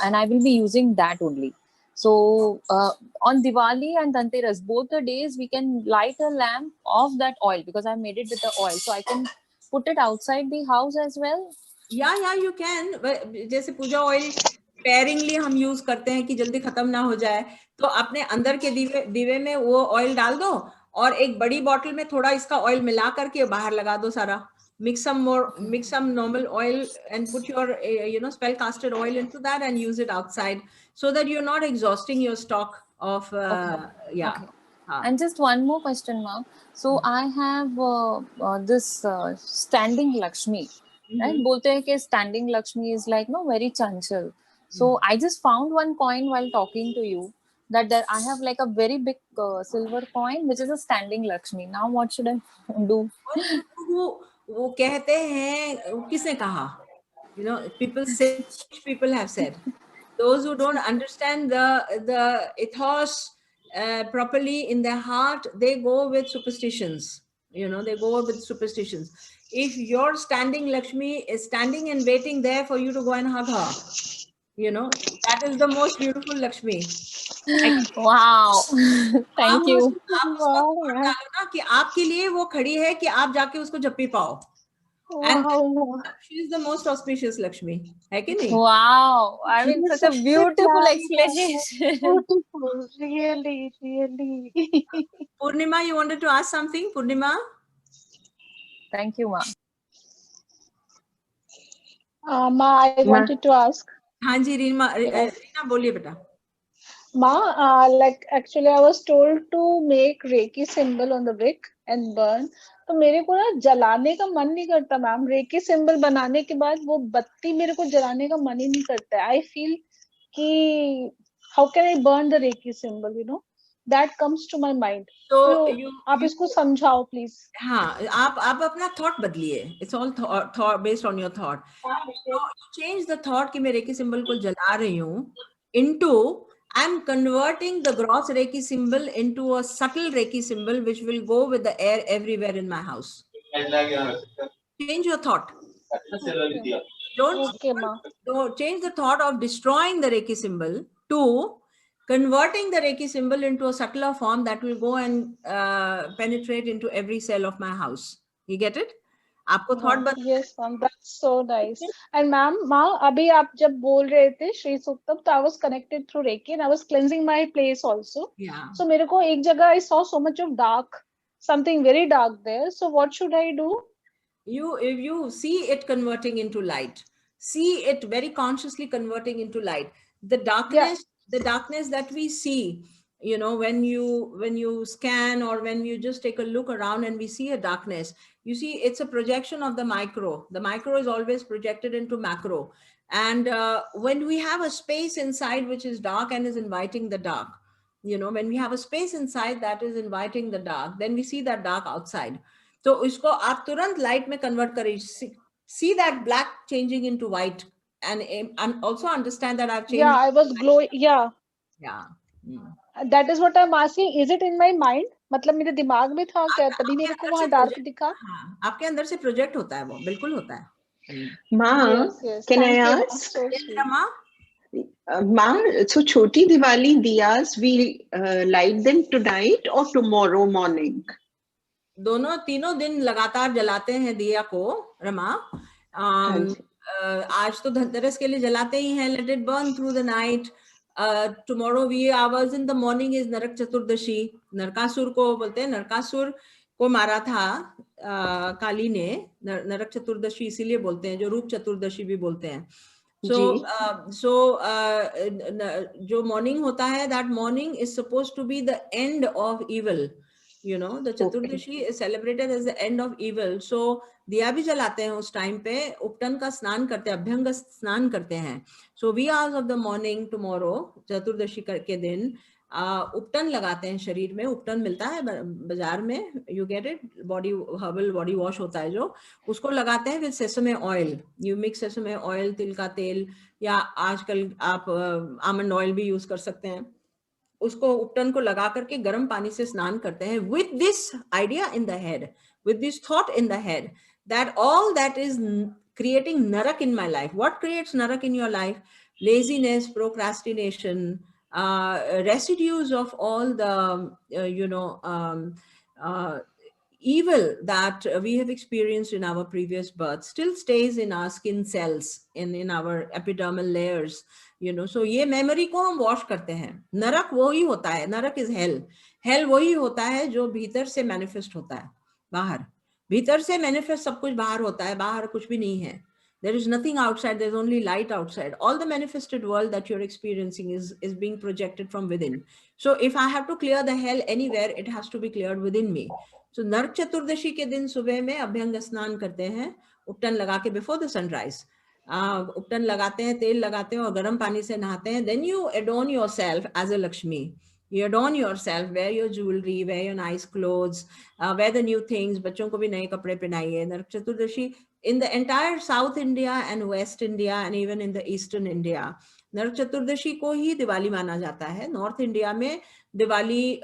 and I will be using that only. So on Diwali and Dhanteras, both the days we can light a lamp of that oil because I made it with the oil. So I can put it outside the house as well. Yeah, you can. जैसे पूजा oil स्पेयरिंगली हम use करते हैं कि जल्दी खत्म ना हो जाए, तो अपने अंदर के दीवे में वो ऑयल डाल दो और एक बड़ी बॉटल में थोड़ा इसका ऑयल मिला करके बाहर लगा दो सारा. Mix some normal oil and put your you know, spell casted oil into that and use it outside so that you're not exhausting your stock of yeah. Okay. And just one more question, Ma. So I have this standing Lakshmi. Right? बोलते हैं कि standing Lakshmi is like very chanchal. So I just found one coin while talking to you that I have like a very big silver coin which is a standing Lakshmi. Now what should I do? वो कहते हैं, किसने कहा? You know, people have said. Those who don't understand the ethos properly in their heart, they go with superstitions. You know, they go with superstitions. If your standing Lakshmi is standing and waiting there for you to go and hug her, you know, that is the most beautiful Lakshmi. Wow. Thank you. आप उसको डालो ना कि आपके लिए वो खड़ी है कि आप जाके उसको जप्पी पाओ. And she is the most auspicious Lakshmi. है कि नहीं? Wow. I mean, such a beautiful explanation. Beautiful. Really. Purnima, you wanted to ask something? Purnima? Thank you, Ma. Ma, I wanted to ask. हाँ जी, रीना बोलिए बेटा. Ma, like actually I was told to make Reiki symbol on the brick and burn. तो मेरे को ना जलाने का मन नहीं करता मैम. रेकी सिंबल बनाने के बाद वो बत्ती मेरे को जलाने का मन ही नहीं करता है. आई फील कि how can I burn the reiki symbol, you know, that comes to my mind. तो आप इसको समझाओ प्लीज. हाँ, आप अपना थॉट बदलिए. It's all thought based on your thought. Change the thought कि मैं रेकी सिंबल को जला रही हूँ into I'm converting the gross Reiki symbol into a subtle Reiki symbol which will go with the air everywhere in my house. Change your thought. Don't change the thought of destroying the Reiki symbol to converting the Reiki symbol into a subtler form that will go and penetrate into every cell of my house. You get it? आपको thought बता. Yes, ma'am, that's so nice. And ma'am, अभी आप जब बोल रहे थे श्री सूक्तम, तो I was connected through Reiki and I was cleansing my place also. Yeah. So मेरे को एक जगह I saw so much of dark, something very dark there. So what should I do? If you see it converting into light, see it very consciously converting into light. The darkness, the darkness that we see, you know, when you scan or when you just take a look around and we see a darkness, you see it's a projection of the micro. The micro is always projected into macro. And when we have a space inside which is dark and is inviting the dark, you know, when we have a space inside that is inviting the dark, then we see that dark outside. So isko aap turant light mein convert kariye, see that black changing into white, and also understand that I've changed. Yeah, I was glowing. Yeah. Yeah. That is what I'm asking. Is it in my mind? मतलब मेरे दिमाग में था क्या तभी मेरे को वहाँ dark दिखा? हाँ, आपके अंदर से प्रोजेक्ट होता है वो, बिल्कुल होता है. Ma, Yes, can I thank you, ask? so Yes, sweet. Rama? Ma, so Choti Diwali diyas, we light them tonight or tomorrow morning? दोनों तीनों दिन लगातार जलाते हैं दिया को, रमा. आज तो धनतेरस के लिए जलाते ही हैं. Let it burn through the night. Tomorrow hours in the morning is Narak Chaturdashi. Narakasura को बोलते हैं, नरकासुर को मारा था काली ने. नरक चतुर्दशी इसीलिए बोलते हैं, जो रूप चतुर्दशी भी बोलते हैं. So जो morning होता है, that morning is supposed to be the end of evil. You know, the Chaturdashi is celebrated as the end of evil. So दिया भी जलाते हैं उस टाइम पे, उपटन का स्नान करते हैं, अभ्यंग स्नान करते हैं. So wee hours of the morning tomorrow, चतुर्दशी के दिन उपटन लगाते हैं शरीर में. उपटन मिलता है बाजार में, you get it, body herbal body wash होता है जो, उसको लगाते हैं with sesame oil. You mix sesame oil, तिल का तेल, या आजकल आप almond oil भी यूज कर सकते हैं. उसको उपटन को लगा करके गर्म पानी से स्नान करते हैं. With this idea in the head, with this thought in the head, that all that is creating narak in my life. What creates narak in your life? Laziness, procrastination, residues of all the evil that we have experienced in our previous birth still stays in our skin cells, in our epidermal layers, you know. So ये memory को हम wash करते हैं. नरक वही होता है, नरक is hell. Hell वही होता है जो भीतर से manifest होता है, बाहर. भीतर से manifest सब कुछ बाहर होता है, बाहर कुछ भी नहीं है. There is nothing outside, there's only light outside. All the manifested world that you're experiencing is being projected from within. So if I have to clear the hell anywhere, it has to be cleared within me. So Narak Chaturdashi के दिन सुबह में अभ्यंग स्नान करते हैं, उपटन लगा के before the sunrise. उपटन लगाते हैं, तेल लगाते हैं और गर्म पानी से नहाते हैं. Then you adorn yourself as a Lakshmi. You adorn yourself, wear your jewelry, wear your nice clothes, wear the new things. बच्चों को भी नए कपड़े पहनाइए. Narak Chaturdashi in the entire South India and West India and even in the Eastern India, Narak Chaturdashi को ही दिवाली माना जाता है. North India में दिवाली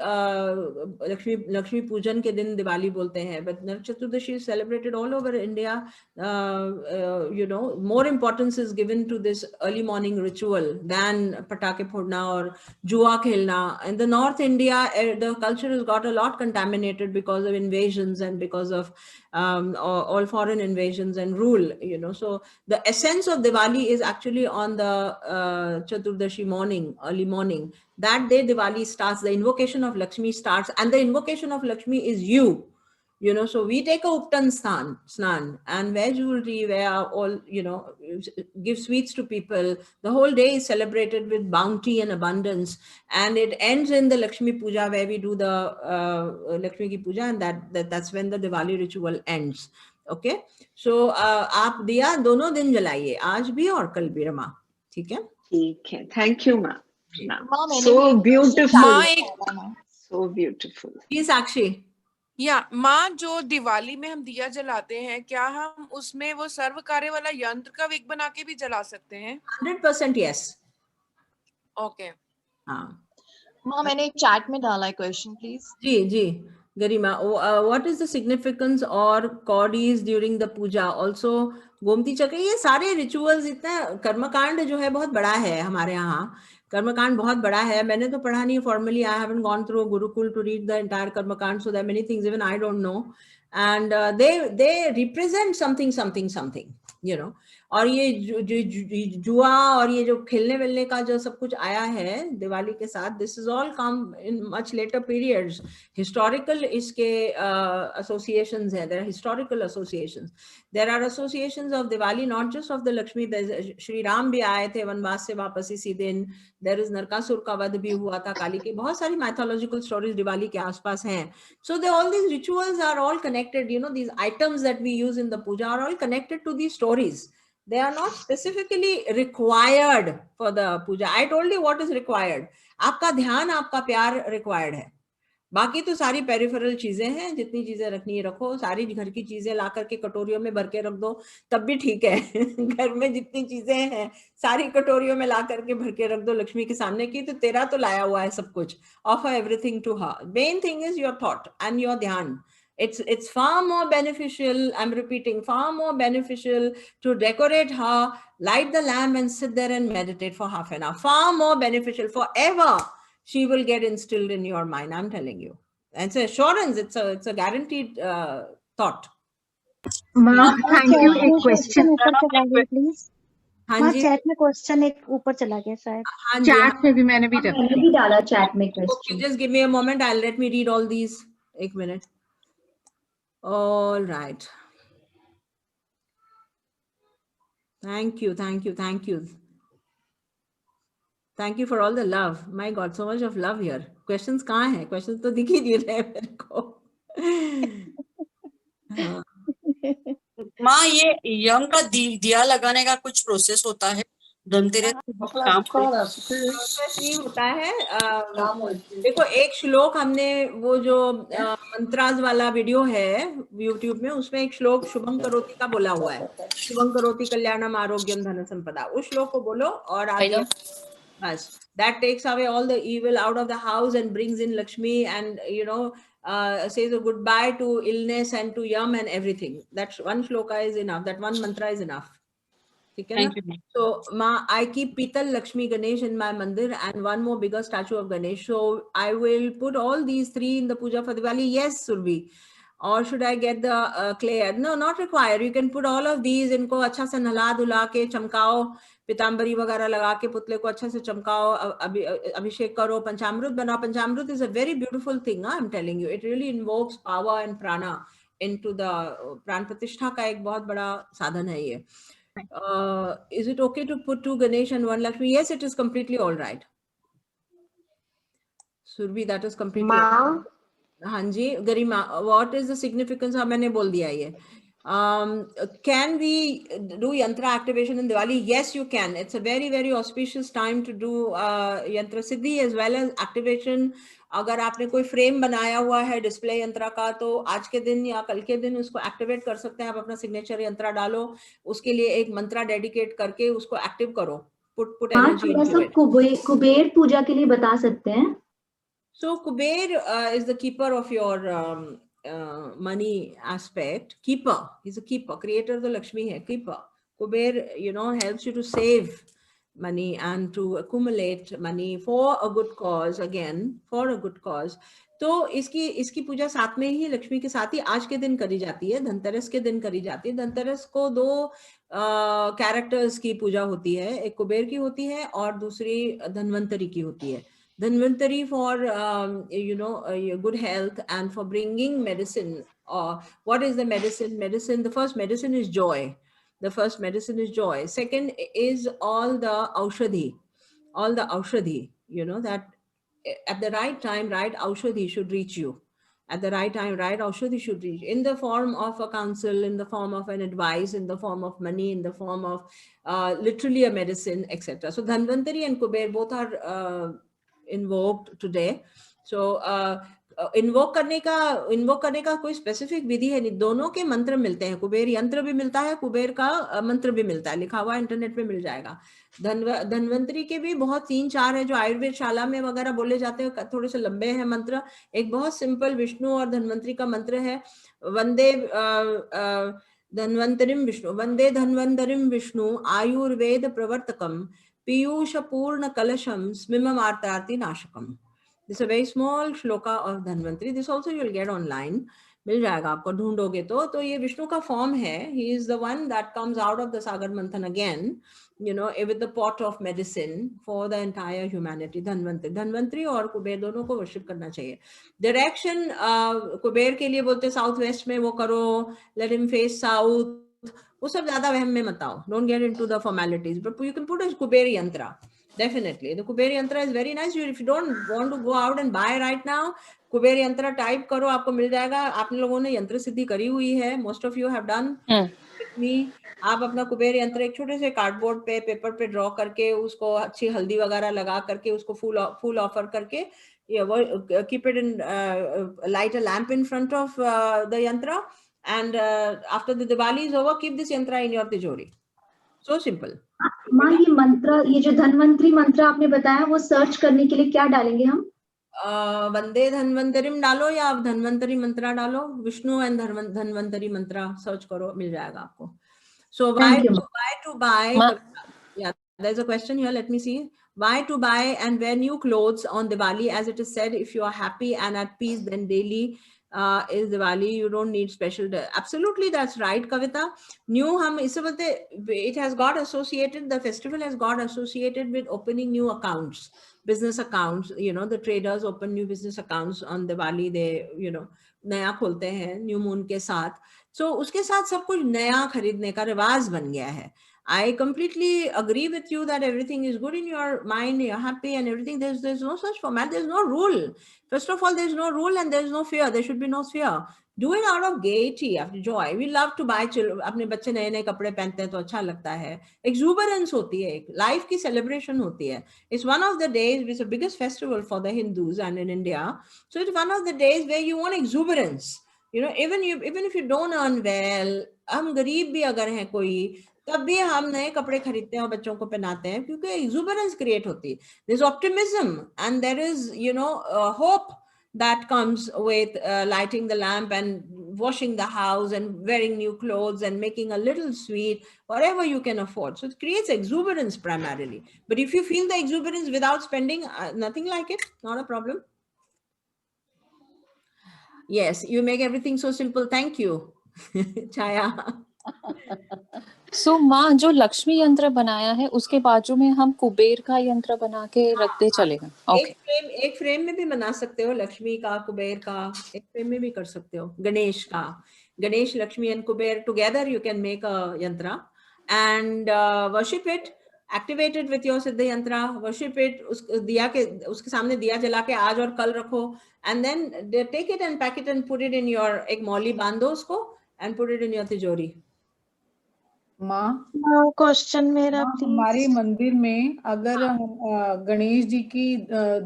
लक्ष्मी पूजन के दिन दिवाली बोलते हैं, but Narak Chaturdashi is celebrated all over India. You know, more importance is given to this early morning ritual than पटाखे फोड़ना और जुआ खेलना. In the North India, the culture has got a lot contaminated because of invasions and because of all foreign invasions and rule, you know. So the essence of Diwali is actually on the Chaturdashi morning, early morning. That day Diwali starts, the invocation of Lakshmi starts, and the invocation of Lakshmi is you. You know, so we take a uptan snan and wear jewelry, wear all, you know, give sweets to people. The whole day is celebrated with bounty and abundance, and it ends in the Lakshmi Puja, where we do the Lakshmi ki Puja, and that's when the Diwali ritual ends. Okay, so आप दिया दोनों दिन जलाइए, आज भी और कल भी, रमा. ठीक है? ठीक है. Thank you, ma. So beautiful. So beautiful. जी साक्षी. या माँ, जो दिवाली में हम दिया जलाते हैं, क्या हम उसमें वो सर्व कार्य वाला यंत्र का विक बना के भी जला सकते हैं? 100% yes. ओके. हाँ. माँ, मैंने एक चैट में डाला है question, please. Ji Garima, what is the significance or caudies during the puja? Also Gomti चक्र, ये सारे रिचुअल्स, इतना कर्मकांड जो है बहुत बड़ा है हमारे यहाँ. कर्मकांड बहुत बड़ा है. मैंने तो पढ़ा नहीं formally. I haven't gone through a Gurukul to read the entire कर्मकांड, so there are many things even I don't know. And they represent something, you know. और ये जुआ और ये जो खेलने वेलने का जो सब कुछ आया है दिवाली के साथ, this is all come in much later periods. Historical इसके associations है, there are historical associations. There are associations of Diwali not just of the Lakshmi. Shri Ram भी आए थे वनवास से वापस इसी दिन. There is नरकासुर का वध भी हुआ था काली के. बहुत सारी mythological stories दिवाली के आसपास हैं. So all these rituals are all connected. You know, these items that we use in the puja are all connected to these stories. They are not specifically required for the puja. I told you what is required. आपका ध्यान, आपका प्यार required है. बाकी तो सारी peripheral चीजें हैं, जितनी चीजें रखनी है रखो. सारी घर की चीजें ला करके कटोरियों में भर के रख दो तब भी ठीक है. घर में जितनी चीजें हैं सारी कटोरियों में ला करके भर के रख दो लक्ष्मी के सामने की, तो तेरा तो लाया हुआ है सब कुछ. Offer everything to her. Main thing is your thought and your dhyan. It's far more beneficial, I'm repeating, far more beneficial to decorate her, light the lamp and sit there and meditate for half an hour. Far more beneficial. Forever she will get instilled in your mind, I'm telling you. And it's assurance, it's a guaranteed thought. Ma'am, thank you. A question. Please. हाँ हाँ, जी, chat में question एक ऊपर चला गया शायद. हाँ जी, हाँ. Chat में भी मैंने भी रखा. मैंने भी डाला चैट में Okay, question. just give me a moment. Let me read all these. एक minute. All right. Thank you, thank you, thank you. Thank you for all the love. My God, so much of love here. Questions कहाँ हैं? Questions तो दिख ही नहीं रहे मेरे को. हाँ. माँ, ये यम का दिया लगाने का कुछ प्रोसेस होता है? धनतेरस काम प्रोसेस नहीं होता है. देखो, एक श्लोक हमने वो जो मंत्रास वाला वीडियो है YouTube में, उसमें एक श्लोक शुभं करोति का बोला हुआ है. शुभं करोति कल्याणम आरोग्यम धन संपदा. उस श्लोक को बोलो और आप बस. That takes away all the evil out of the house and brings in Lakshmi, and says a goodbye to illness and to yam and everything. That one shloka is enough. That one mantra is enough. Thank you. So, I keep Pital Lakshmi Ganesh in my mandir and one more bigger statue of Ganesh. So I will put all these three in the puja for Diwali. Yes, Surbi. Or should I get the clay? No, not required. You can put all of these. इनको अच्छा से नला धुला के चमकाओ, पिताम्बरी वगैरह लगा के पुतले को अच्छा से चमकाओ, अभिषेक करो, पंचामृत बनाओ. Panchamrut is a very beautiful thing. I'm telling you, it really invokes power and prana into the प्राण प्रतिष्ठा का एक बहुत बड़ा साधन है ये. Is it okay to put 2 Ganesh and 1 Lakshmi? Yes, it is completely all right. Surbi, that is completely all right. हाँ जी, Garima, what is the significance? हाँ, मैंने बोल दिया ये. Can we do yantra activation in Diwali? Yes, you can. It's a very, very auspicious time to do yantra siddhi as well as activation. अगर आपने कोई frame बनाया हुआ है डिस्प्ले यंत्रा का, तो आज के दिन या कल के दिन उसको एक्टिवेट कर सकते हैं. आप अपना सिग्नेचर यंत्रा डालो, उसके लिए एक मंत्रा डेडिकेट करके उसको एक्टिव करो. Put energy into it. Kuber puja के लिए बता सकते हैं? So Kuber is the keeper of your money aspect. Keeper, he's a keeper. Creator the Lakshmi hai, keeper. Kuber, helps you to save money and to accumulate money for a good cause. Again, for a good cause. तो इसकी पूजा साथ में ही लक्ष्मी के साथ ही आज के दिन करी जाती है. धनतेरस के दिन करी जाती है. धनतेरस को 2 कैरेक्टर्स की पूजा होती है. एक कुबेर की होती है और दूसरी धन्वंतरी की होती है. Dhanvantari for good health and for bringing medicine. What is the medicine? The first medicine is joy. The first medicine is joy. Second is all the aushadhi, that at the right time, right aushadhi should reach you. At the right time, right aushadhi should reach in the form of a counsel, in the form of an advice, in the form of money, in the form of literally a medicine, etc. So Dhanvantari and Kuber both are invoked today. So invoke करने का कोई specific विधि है नहीं. दोनों के मंत्र मिलते हैं. कुबेर यंत्र भी मिलता है, कुबेर का मंत्र भी मिलता है, लिखा हुआ इंटरनेट पे मिल जाएगा. धन्वंतरी के भी बहुत 3-4 है जो आयुर्वेद शाला में वगैरह बोले जाते हैं. थोड़े से लंबे हैं मंत्र. एक बहुत सिंपल विष्णु और धन्वंतरी का मंत्र है. वंदे धन्वंतरिम विष्णु, वंदे धन्वंतरिम विष्णु आयुर्वेद प्रवर्तकम पीयूष पूर्ण कलशम स्मिमम आर्तार्ति नाशकम. This is a very small shloka of Dhanvantari. This also you will get online. मिल जाएगा आपको, ढूंढोगे तो ये विष्णु का फॉर्म है. He is the one that comes out of the Sagar Manthan again, you know, with the pot of medicine for the entire humanity. Dhanvantari और कुबेर दोनों को worship करना चाहिए. डायरेक्शन कुबेर के लिए बोलते साउथ वेस्ट में वो करो, let him face south, वो सब ज्यादा वहम में मत आओ. Don't get into the formalities, but you can put a Kuber यंत्र. Definitely, the कुबेर यंत्र is very nice. If you don't want to go out and buy right now, Kuber यंत्र टाइप करो, आपको मिल जाएगा. आप लोगों ने यंत्र सिद्धि करी हुई है, most of you have done with me. आप अपना कुबेर यंत्र एक छोटे से कार्डबोर्ड पे, पेपर पे ड्रॉ करके, उसको अच्छी हल्दी वगैरह लगा करके, उसको फूल ऑफर करके, keep it in, light a lamp in front of the yantra, and after the Diwali is over, keep this yantra in your tijori. So simple. माँ ये मंत्र, ये जो धन्वंतरी मंत्र आपने बताया, वो सर्च करने के लिए क्या डालेंगे हम? वंदे धन्वंतरिम डालो या धन्वंतरी मंत्रा डालो, Vishnu and Dhanvantari Mantra search करो, मिल जाएगा आपको. So why to buy? Yeah, there's a question here. Let me see. Why to buy and wear new clothes on Diwali? As it is said, if you are happy and at peace, then daily is Diwali. You don't need special. Absolutely, that's right, Kavita. New hum isse bolte, it has got associated. The festival has got associated with opening new accounts, business accounts. You know, the traders open new business accounts on Diwali. They, you know, नया खोलते हैं new moon के साथ. So उसके साथ सब कुछ नया खरीदने का रिवाज बन गया है. I completely agree with you that everything is good in your mind, you're happy and everything. There's no such format, there's no rule. First of all, there's no rule and there's no fear. There should be no fear. Do it out of gaiety, after joy. We love to buy children. अपने बच्चे नए नए कपड़े पहनते हैं तो अच्छा लगता है. Exuberance होती है, लाइफ की celebration होती है. It's one of the days, it's the biggest festival for the Hindus and in India. So it's one of the days where you want exuberance. You know, even if you don't earn well, हम गरीब भी अगर हैं कोई, तब भी हम नए कपड़े खरीदते हैं और बच्चों को पहनाते हैं, क्योंकि exuberance create होती है. There's optimism and there is, you know, hope that comes with lighting the lamp and washing the house and wearing new clothes and making a little sweet, whatever you can afford. So it creates exuberance primarily. But if you feel the exuberance without spending, nothing like it, not a problem. Yes, you make everything so simple. Thank you, Chaya. So माँ जो लक्ष्मी यंत्र बनाया है उसके बाजू में हम कुबेर का यंत्र बना के रखते चलेगा. Okay. एक फ्रेम में भी बना सकते हो, लक्ष्मी का, कुबेर का, एक फ्रेम में भी कर सकते हो. गणेश का, Ganesh, Lakshmi and Kuber together you can make a yantra and worship it. Activate it with your सिद्ध यंत्र, worship it. उसके सामने दिया जला के आज और कल रखो, and then take it and pack it and put it in your, एक मौली बांधो उसको and put it in your तिजोरी. माँ क्वेश्चन मेरा प्लीज. हमारे मंदिर में अगर गणेश जी की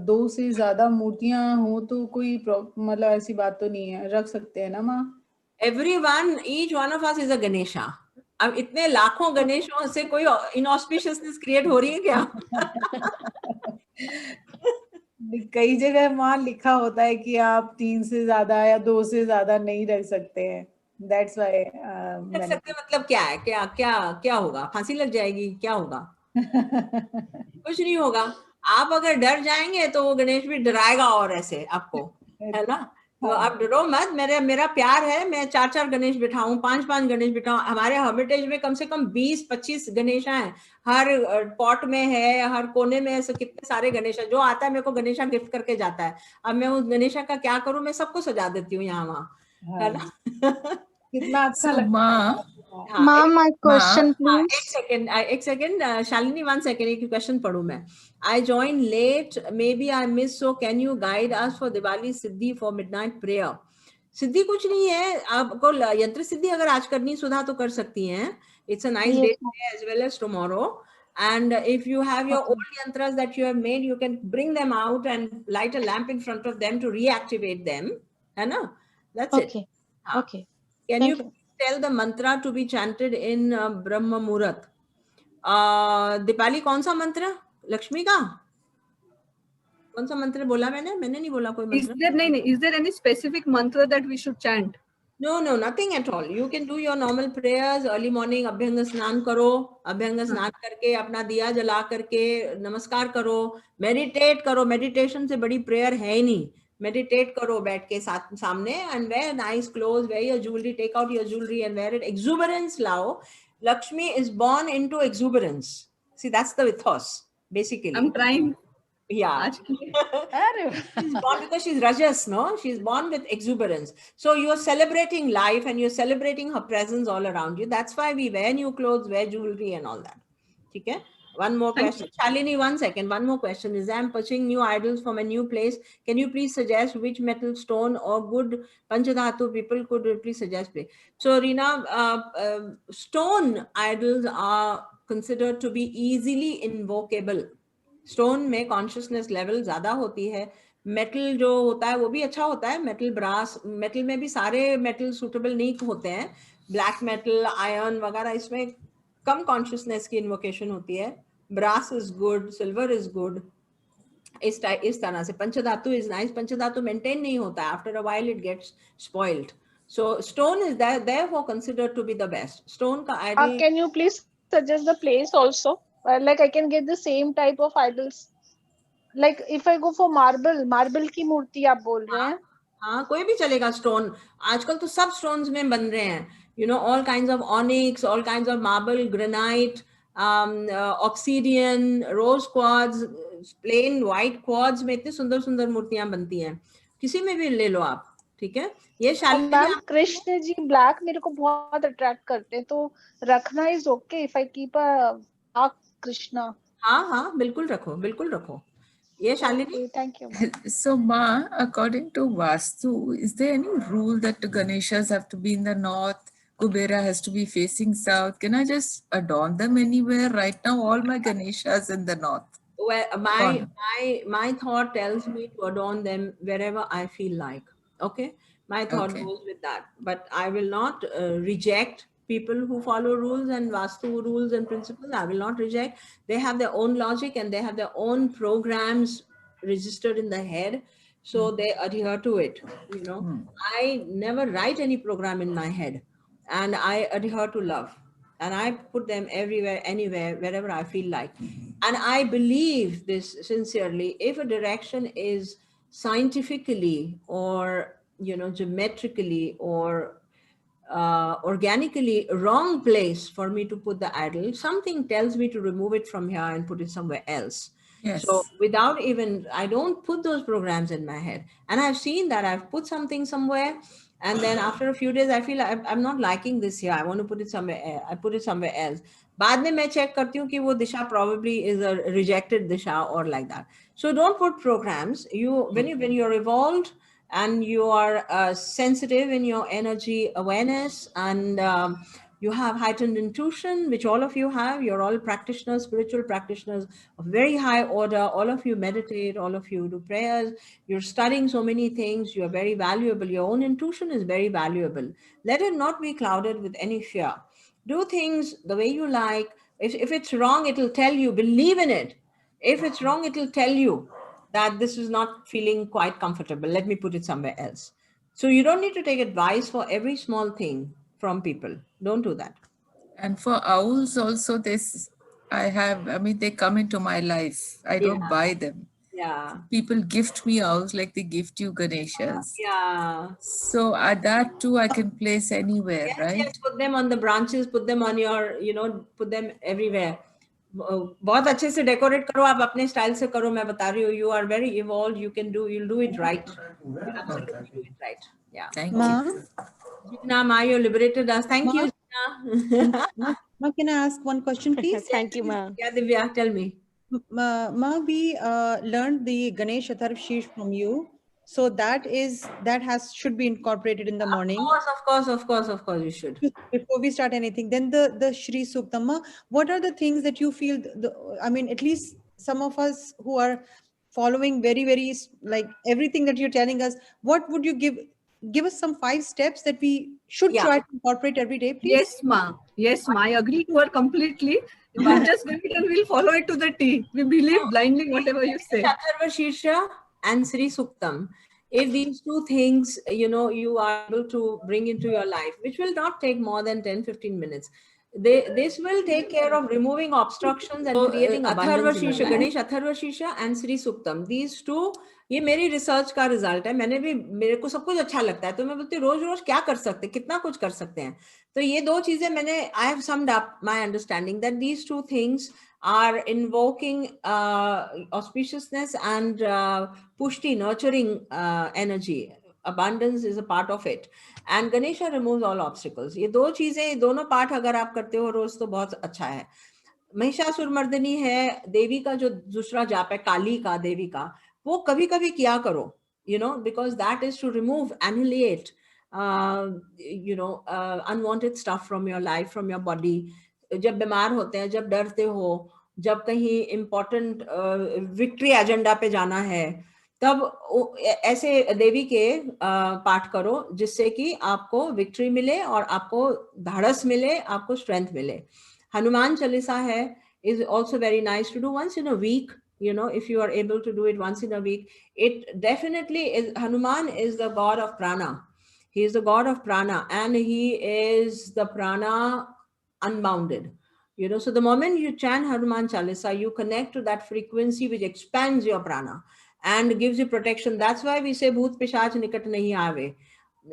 2 से ज्यादा मूर्तियां हो तो कोई मतलब ऐसी बात तो नहीं है, रख सकते हैं ना माँ? Everyone, each one of us is a Ganesha. अब इतने लाखों गणेशों से कोई इनऑस्पिशियसनेस क्रिएट हो रही है क्या? कई जगह वहाँ लिखा होता है कि आप 3 से ज्यादा या 2 से ज्यादा नहीं रख सकते हैं. That's why रख सकते मतलब क्या है? क्या होगा? फांसी लग जाएगी? क्या होगा? कुछ नहीं होगा. आप अगर डर जाएंगे तो वो गणेश भी डराएगा और ऐसे आपको, है ना? तो आप डरो मत. मेरा प्यार है, मैं 4 गणेश बिठाऊं, 5 गणेश बिठाऊं. हमारे हर्मिटेज में कम से कम 20-25 गणेश हैं, हर पॉट में है, हर कोने में ऐसे कितने सारे गणेश. जो आता है मेरे को गणेशा गिफ्ट करके जाता है. अब मैं उस गणेशा का क्या करूं? मैं सबको सजा देती हूँ यहाँ वहाँ, है ना? कितना अच्छा लगता है. Ma'am, my question please. एक सेकंड शालिनी, 1 second, एक क्वेश्चन पढ़ूं मैं. I joined late, maybe I missed, so can you guide us for Diwali Siddhi for midnight prayer? सिद्धि कुछ नहीं है, आपको यंत्र सिद्धि अगर आज करनी सुधा तो कर सकती हैं. It's a nice day today as well as tomorrow. And if you have your old yantras that you have made, you can bring them out and light a lamp in front of them to reactivate them. है ना? That's it. Okay. Can you tell the mantra to be chanted in Brahma Muhurat? Deepali, कौन सा मंत्र? लक्ष्मी का कौन सा मंत्र बोला मैंने नहीं बोला कोई मंत्र. Is there any specific mantra that we should chant? No, nothing at all. You can do your normal prayers. Early morning अभ्यंग स्नान करो, अभ्यंग स्नान करके अपना दिया जला करके नमस्कार करो, मेडिटेट करो. मेडिटेशन से बड़ी प्रेयर है ही नहीं. meditate karo baith ke samne and wear nice clothes, wear your jewelry, take out your jewelry and wear it. Exuberance lao. Lakshmi is born into exuberance. See, that's the mythos basically. I'm trying. Yeah. She's born because she's Rajas, no? She's born with exuberance. So you're celebrating life and you're celebrating her presence all around you. That's why we wear new clothes, wear jewelry and all that. Okay? One more question. Shalini, 1 second. One more question is, I'm purchasing new idols from a new place. Can you please suggest which metal, stone or good Panchadhatu people could please suggest? Please. So Reena, stone idols are considered to be easily invocable. Stone में consciousness level ज्यादा होती है. Metal जो होता है वो भी अच्छा होता है. मेटल, ब्रास, मेटल में भी सारे मेटल सूटेबल नहीं होते हैं. ब्लैक मेटल, आयरन वगैरह, इसमें कम कॉन्शियसनेस की इन्वोकेशन होती है. Brass is good, silver is good. इस तरह से panchdhatu is nice. Panchdhatu maintain नहीं होता है. After a while it gets spoiled. So stone is therefore considered to be the best. Stone का idol. Can you please suggest the place also? Like I can get the same type of idols. Like if I go for marble की मूर्ति आप बोल रहे हैं? हाँ, कोई भी चलेगा स्टोन. आजकल तो सब स्टोन्स में बन रहे हैं. You know, all kinds of onyx, all kinds of marble, granite, obsidian, rose quartz, plain white quartz में इतनी सुंदर सुंदर मूर्तियां बनती हैं. किसी में भी ले लो आप. ठीक है. ये मैम कृष्ण जी ब्लैक मेरे को बहुत अट्रैक्ट करते हैं, तो रखना is okay if I keep a Krishna? हाँ, बिल्कुल रखो, बिल्कुल रखो. ये Shalini. Thank you. So Ma, according to Vastu, is there any rule that Ganeshas have to be in the north, Kubera has to be facing south? Can I just adorn them anywhere? Right now all my Ganeshas in the north. Well, my thought tells me to adorn them wherever I feel like. Okay, my thought goes with that, but I will not reject people who follow rules and Vastu rules and principles. I will not reject. They have their own logic and they have their own programs registered in the head, so they adhere to it. You know, I never write any program in my head, and I adhere to love, and I put them everywhere, anywhere, wherever I feel like. And I believe this sincerely. If a direction is scientifically or, you know, geometrically or organically wrong place for me to put the idol, something tells me to remove it from here and put it somewhere else. Yes. So without even, I don't put those programs in my head. And I've seen that I've put something somewhere, and then after a few days I feel I'm not liking this here, I want to put it somewhere, I put it somewhere else. बाद में मैं check करती हूँ कि वो दिशा probably is a rejected disha or like that. So don't put programs. When you're evolved and you are sensitive in your energy awareness, and you have heightened intuition, which all of you have. You're all practitioners, spiritual practitioners of very high order. All of you meditate, all of you do prayers. You're studying so many things. You're very valuable. Your own intuition is very valuable. Let it not be clouded with any fear. Do things the way you like. If it's wrong, it'll tell you, believe in it. If it's wrong, it'll tell you that this is not feeling quite comfortable. Let me put it somewhere else. So you don't need to take advice for every small thing from people. Don't do that. And for owls also, they come into my life. I don't buy them. Yeah. People gift me owls like they gift you Ganeshas. Yeah. So that too I can place anywhere, right? Yes, put them on the branches, put them on your, put them everywhere. बहुत अच्छे से decorate करो, आप अपने style से करो. मैं बता रही हूँ, you are very evolved. You'll do it right. Absolutely do it right. Yeah. Thank you. Gina, Ma, you liberated us. Thank you, Gina. Ma, can I ask one question, please? Thank you, Ma. Yeah, Divya, tell me. Ma, we learned the Ganesh Atharv Sheesh from you. So that should be incorporated in the morning. Of course, you should. Before we start anything, then the Shri Suktama, what are the things that you feel, at least some of us who are following very, very, like everything that you're telling us, what would you give us some 5 steps that we should try to incorporate every day, please? Yes, Ma, I agree to her completely. We'll just give it and we'll follow it to the T. We believe blindly whatever you say. Atharva Shirsha and Sri Suktam. If these 2 things, you are able to bring into your life, which will not take more than 10-15 minutes. This will take care of removing obstructions and creating abundance in your life. Ganesh Atharva Shisha and Sri Suktam, these two, ये मेरी research का result है. मेरे को सब कुछ अच्छा लगता है, तो मैं बोलती हूँ रोज रोज क्या कर सकते हैं, कितना कुछ कर सकते हैं. तो ये दो चीजें मैंने, I have summed up my understanding that these two things are invoking auspiciousness and pushti, nurturing energy. Abundance is a part of it, and Ganesha removes all obstacles. ये दो चीजें, ये दोनों पाठ अगर आप करते हो रोज तो बहुत अच्छा है. महिषासुर मर्दिनी है, देवी का जो दूसरा जाप है काली का, देवी का, वो कभी कभी किया करो, you know, because that is to remove, annihilate, you know, unwanted stuff from your life, from your body. जब बीमार होते हैं, जब डरते हो, जब कहीं important victory agenda पे जाना है, तब ऐसे देवी के पाठ करो जिससे कि आपको विक्ट्री मिले और आपको धाड़स मिले, आपको स्ट्रेंथ मिले. हनुमान चालीसा है, is also very nice to do once in a week. You know, if you are able to do it once in a week, it definitely is. Hanuman is the god of prana. He is the god of prana, and he is the prana unbounded. You know, so the moment you chant Hanuman Chalisa, you connect to that frequency which expands your prana and gives you protection. That's why we say Bhoot Pishach Nikat Nahi Aave.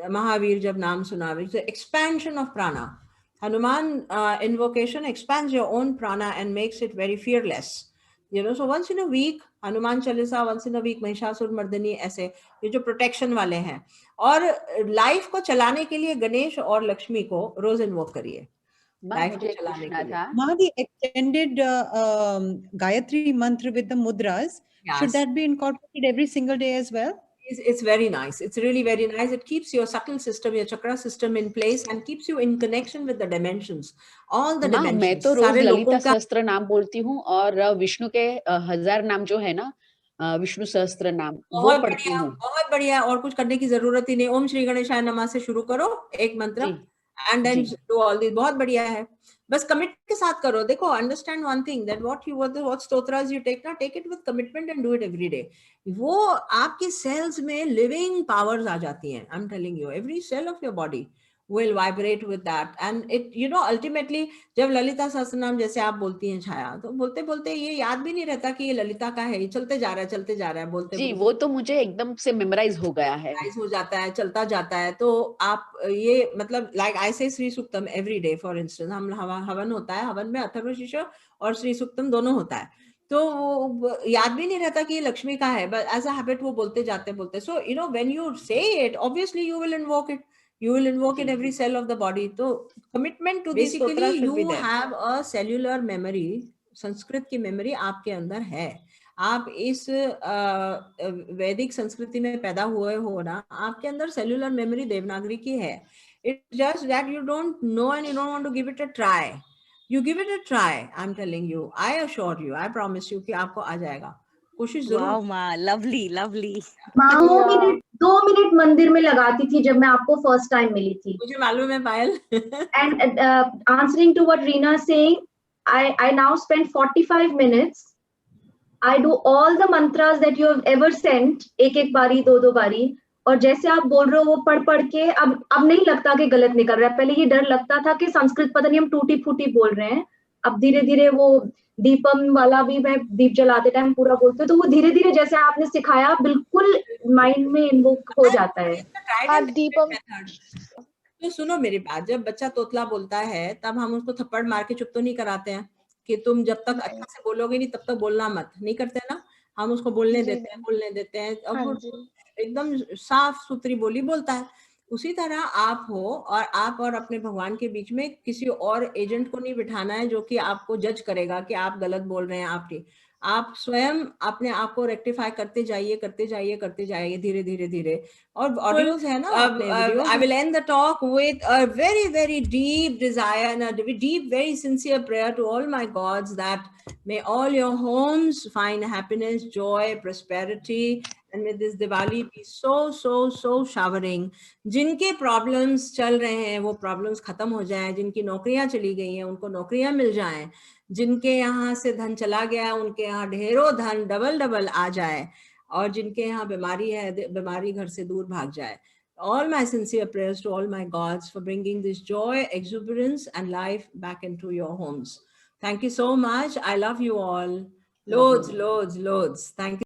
Mahavir jab naam sunave. It's the expansion of prana. Hanuman invocation expands your own prana and makes it very fearless. You know, so once in a week Hanuman Chalisa, once in a week Mahishasur Mardani, ऐसे ये जो protection वाले हैं. और life को चलाने के लिए गणेश और लक्ष्मी को रोज इन्वोक करिए. Life को चलाने के लिए. Ma, the extended Gayatri mantra with the mudras, Yes. should that be incorporated every single day as well? It's very nice. It's really very nice. It keeps your subtle system, your chakra system in place and keeps you in connection with the dimensions. All the dimensions. मैं तो रोज ललिता सहस्त्र नाम बोलती हूँ और विष्णु के 1000 नाम जो है ना, विष्णु सहस्त्र नाम वो पढ़ती हूँ. बहुत बढ़िया. और कुछ करने की जरूरत ही नहीं. ओम श्री गणेशाय नमः से शुरू करो एक मंत्र and then do all these. बहुत बढ़िया है. बस कमिट के साथ करो. देखो, understand one thing that what stotras you take, now take it with commitment and do it every day. वो आपके cells में living powers आ जाती हैं. I'm telling you, every cell of your body will vibrate with that, and it, you know, ultimately जब ललिता सहस्त्रनाम जैसे आप बोलती हैं छाया, तो बोलते बोलते ये याद भी नहीं रहता कि ये ललिता का है. ये चलते जा रहा है बोलते. जी, वो तो मुझे एकदम से मेमोराइज हो गया है. मेमोराइज हो जाता है, चलता जाता है. तो आप ये मतलब like I say Shri Suktam every day for instance. हम हवन होता है, हवन में अथर्व शीर्ष और श्री सुक्तम दोनों होता है. तो याद भी नहीं रहता कि ये लक्ष्मी का है, but as a habit वो बोलते जाते. So you know, when you say it, obviously you will invoke it. You will invoke in every cell of the body. So commitment to this. Basically, you have a cellular memory. Sanskrit की memory आपके अंदर है. आप इस वैदिक संस्कृति में पैदा हुए हो ना, आपके अंदर cellular memory देवनागरी की है. It's just that you don't know and you don't want to give it a try. You give it a try. I'm telling you. I assure you. I promise you कि आपको आ जाएगा. कोशिश जरूर. Wow, ma, lovely, lovely. माँ 2 minute मंदिर में लगाती थी जब मैं आपको फर्स्ट टाइम मिली थी. मुझे मालूम है पायल. And answering to what Reena is saying, I now spend 45 minutes. I do all the mantras that you have ever sent, एक बारी, दो बारी. और जैसे आप बोल रहे हो वो पढ़ के अब नहीं लगता कि गलत निकल रहा है. पहले ये डर लगता था कि संस्कृत पता नहीं हम टूटी फूटी बोल रहे हैं. अब धीरे धीरे वो दीपम वाला भी मैं दीप जलाते टाइम पूरा बोलती हूँ, तो वो धीरे धीरे जैसे आपने सिखाया बिल्कुल माइंड में इन्वोक हो जाता है. दीपम. तो सुनो मेरी बात, जब बच्चा तोतला बोलता है तब हम उसको थप्पड़ मार के चुप तो नहीं कराते हैं कि तुम जब तक अच्छा से बोलोगे नहीं तब तक बोलना मत. नहीं करते ना, हम उसको बोलने देते हैं. अब एकदम साफ सुथरी बोली बोलता है. उसी तरह आप हो, और आप और अपने भगवान के बीच में किसी और एजेंट को नहीं बिठाना है जो कि आपको जज करेगा कि आप गलत बोल रहे हैं. आप स्वयं अपने आप को रेक्टिफाई करते जाइए धीरे धीरे. और ऑडियोज है ना. I will end the talk with a very very deep desire and a deep very sincere prayer to all my gods that may all your homes find happiness, joy, prosperity, and may this Diwali be so showering. जिनके problems चल रहे हैं वो problems खत्म हो जाएं. जिनकी नौकरियां चली गई हैं उनको नौकरियां मिल जाएं. जिनके यहाँ से धन चला गया उनके यहाँ ढेरों धन डबल आ जाए. और जिनके यहाँ बीमारी है बीमारी घर से दूर भाग जाए. all my sincere prayers to all my gods for bringing this joy, exuberance, and life back into your homes. Thank you so much. I love you all. Loads, loads, loads. Thank you.